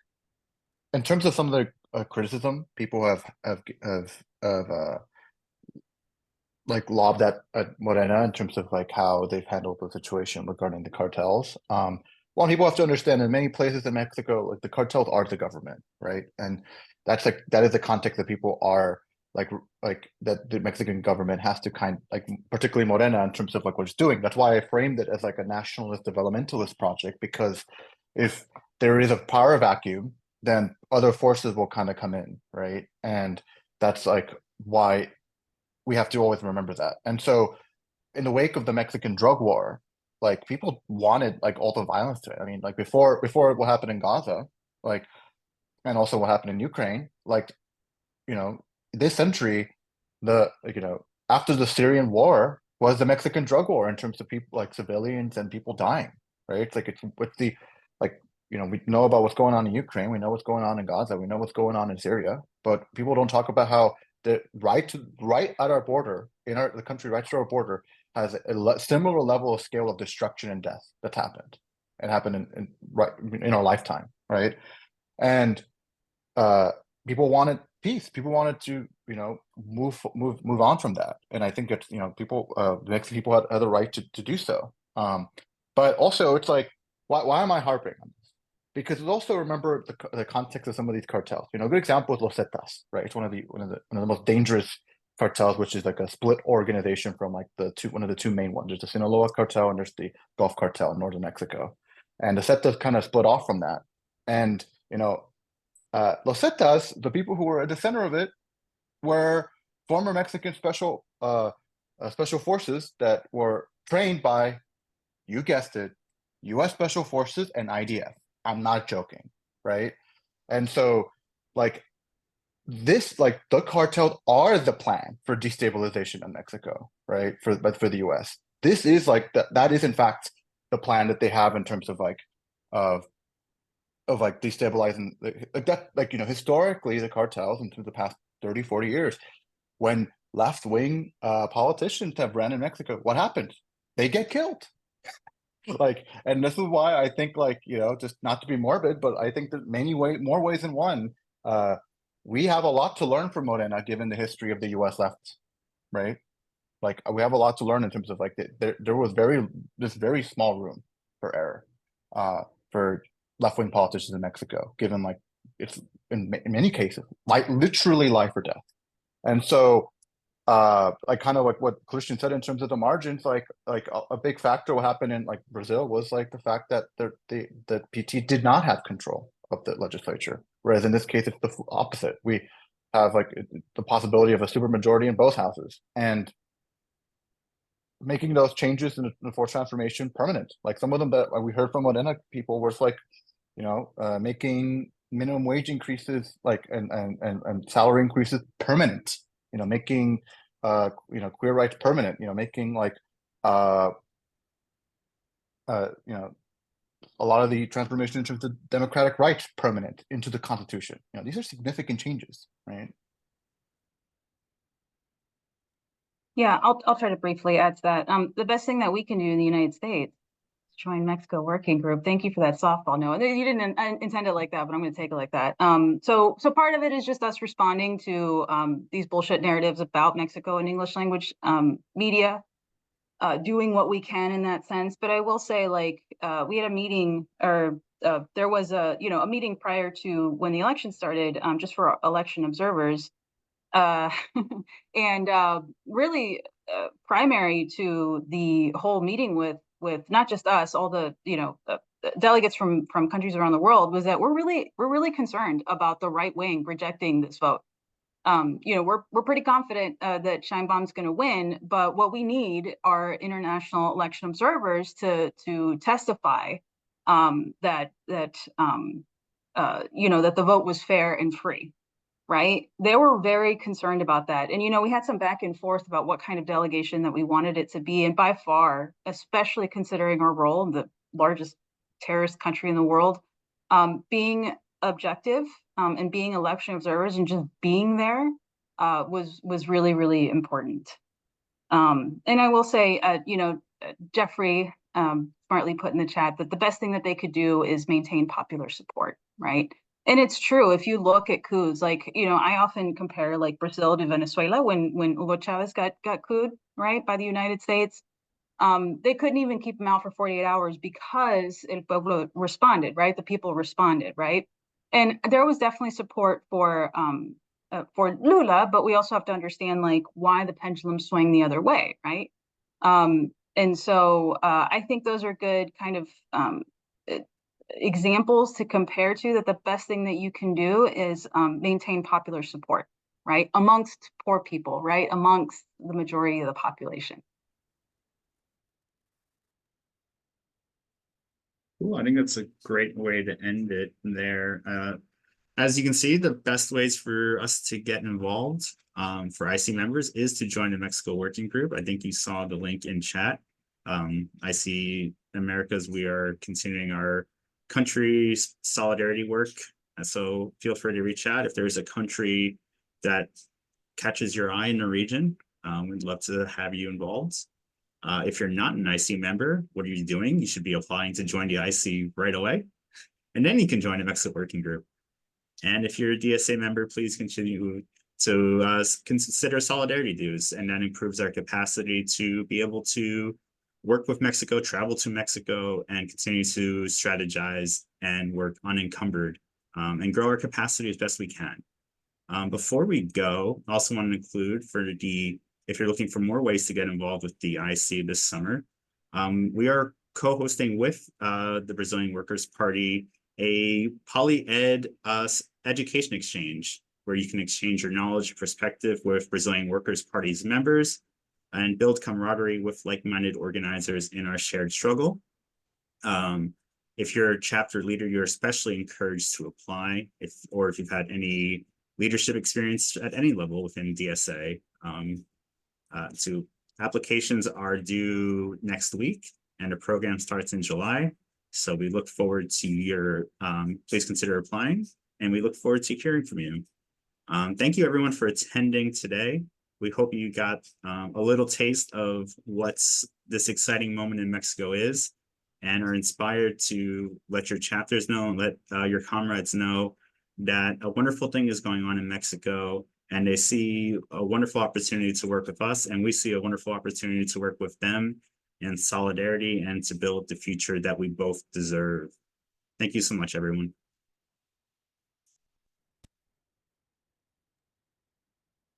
in terms of some of the criticism people have like lobbed at Morena in terms of like how they've handled the situation regarding the cartels. Well, people have to understand in many places in Mexico, like the cartels are the government, right? And that is the context that people are like that the Mexican government has to particularly Morena in terms of like what it's doing. That's why I framed it as like a nationalist developmentalist project, because if there is a power vacuum, then other forces will kind of come in, right? And that's like why we have to always remember that. And so in the wake of the Mexican drug war, like people wanted like all the violence to it. I mean, like before what happened in Gaza, like, and also what happened in Ukraine, like, this century, after the Syrian war was the Mexican drug war in terms of people like civilians and people dying, right? It's like we know about what's going on in Ukraine, we know what's going on in Gaza, we know what's going on in Syria, but people don't talk about how the right at our border, the country right to our border, has a similar level of scale of destruction and death that's happened. It happened in our lifetime, right? And people wanted peace. People wanted to, move on from that. And I think it's, the Mexican people had the right to do so. But also, it's like, why am I harping on this? Because also remember the context of some of these cartels. A good example is Los Zetas, right? It's one of the most dangerous cartels, which is like a split organization from like one of the two main ones. There's the Sinaloa cartel and there's the Gulf cartel in northern Mexico. And the Zetas kind of split off from that. And Los Zetas, the people who were at the center of it, were former Mexican special forces that were trained by, you guessed it, U.S. Special Forces and IDF. I'm not joking, right? And so, like, the cartels are the plan for destabilization of Mexico, right? But for the U.S., this is like that is in fact the plan that they have in terms of destabilizing historically the cartels into the past 30, 40 years, when left-wing politicians have ran in Mexico, what happened? They get killed. And this is why I think, just not to be morbid, but I think that more ways than one, we have a lot to learn from Morena given the history of the US left, right? Like we have a lot to learn in terms of like there was this very small room for error for left-wing politicians in Mexico, given like it's in many cases like literally life or death. And so like kind of like what Christian said in terms of the margins, like a big factor what happened in like Brazil was like the fact that the PT did not have control of the legislature, whereas in this case it's the opposite. We have like the possibility of a supermajority in both houses, and making those changes in the forced transformation permanent. Like some of them that we heard from Morena people was like, making minimum wage increases like and salary increases permanent. Making queer rights permanent. Making like a lot of the transformation in terms of democratic rights permanent into the Constitution. These are significant changes, right? Yeah, I'll try to briefly add to that. The best thing that we can do in the United States is join Mexico Working Group. Thank you for that softball. No, you didn't intend it like that, but I'm going to take it like that. So part of it is just us responding to these bullshit narratives about Mexico and English language media, doing what we can in that sense. But I will say, like, we had a meeting, or there was a meeting prior to when the election started, just for election observers. And really primary to the whole meeting with not just us, all the delegates from countries around the world, was that we're really concerned about the right wing rejecting this vote. We're pretty confident that Sheinbaum's going to win, but what we need are international election observers to testify that the vote was fair and free. Right? They were very concerned about that. And, we had some back and forth about what kind of delegation that we wanted it to be. And by far, especially considering our role in the largest terrorist country in the world, being objective and being election observers and just being there was really, really important. And I will say, Jeffrey smartly put in the chat that the best thing that they could do is maintain popular support, right? And it's true. If you look at coups, like, I often compare like Brazil to Venezuela when Hugo Chavez got couped, right, by the United States. They couldn't even keep him out for 48 hours because El Pueblo responded, right? The people responded, right? And there was definitely support for Lula, but we also have to understand like why the pendulum swung the other way, right? And so I think those are good kind of examples to compare to, that the best thing that you can do is maintain popular support, right, amongst poor people, right, amongst the majority of the population. Cool. I think that's a great way to end it there. As you can see, the best ways for us to get involved for IC members is to join the Mexico Working Group. I think you saw the link in chat. IC Americas, we are continuing our country solidarity work. So feel free to reach out if there's a country that catches your eye in the region. We'd love to have you involved. If you're not an IC member, what are you doing? You should be applying to join the IC right away. And then you can join the Mexico Working Group. And if you're a DSA member, please continue to consider solidarity dues. And that improves our capacity to be able to work with Mexico, travel to Mexico, and continue to strategize and work unencumbered and grow our capacity as best we can. Before we go, I also want to include if you're looking for more ways to get involved with the IC this summer, we are co-hosting with the Brazilian Workers' Party a poly-ed education exchange where you can exchange your knowledge and perspective with Brazilian Workers' Party's members and build camaraderie with like-minded organizers in our shared struggle. If you're a chapter leader, you're especially encouraged to apply, if you've had any leadership experience at any level within DSA. Applications are due next week, and the program starts in July. So we look forward to your, please consider applying, and we look forward to hearing from you. Thank you everyone for attending today. We hope you got a little taste of what's this exciting moment in Mexico is, and are inspired to let your chapters know and let your comrades know that a wonderful thing is going on in Mexico, and they see a wonderful opportunity to work with us, and we see a wonderful opportunity to work with them in solidarity and to build the future that we both deserve. Thank you so much, everyone.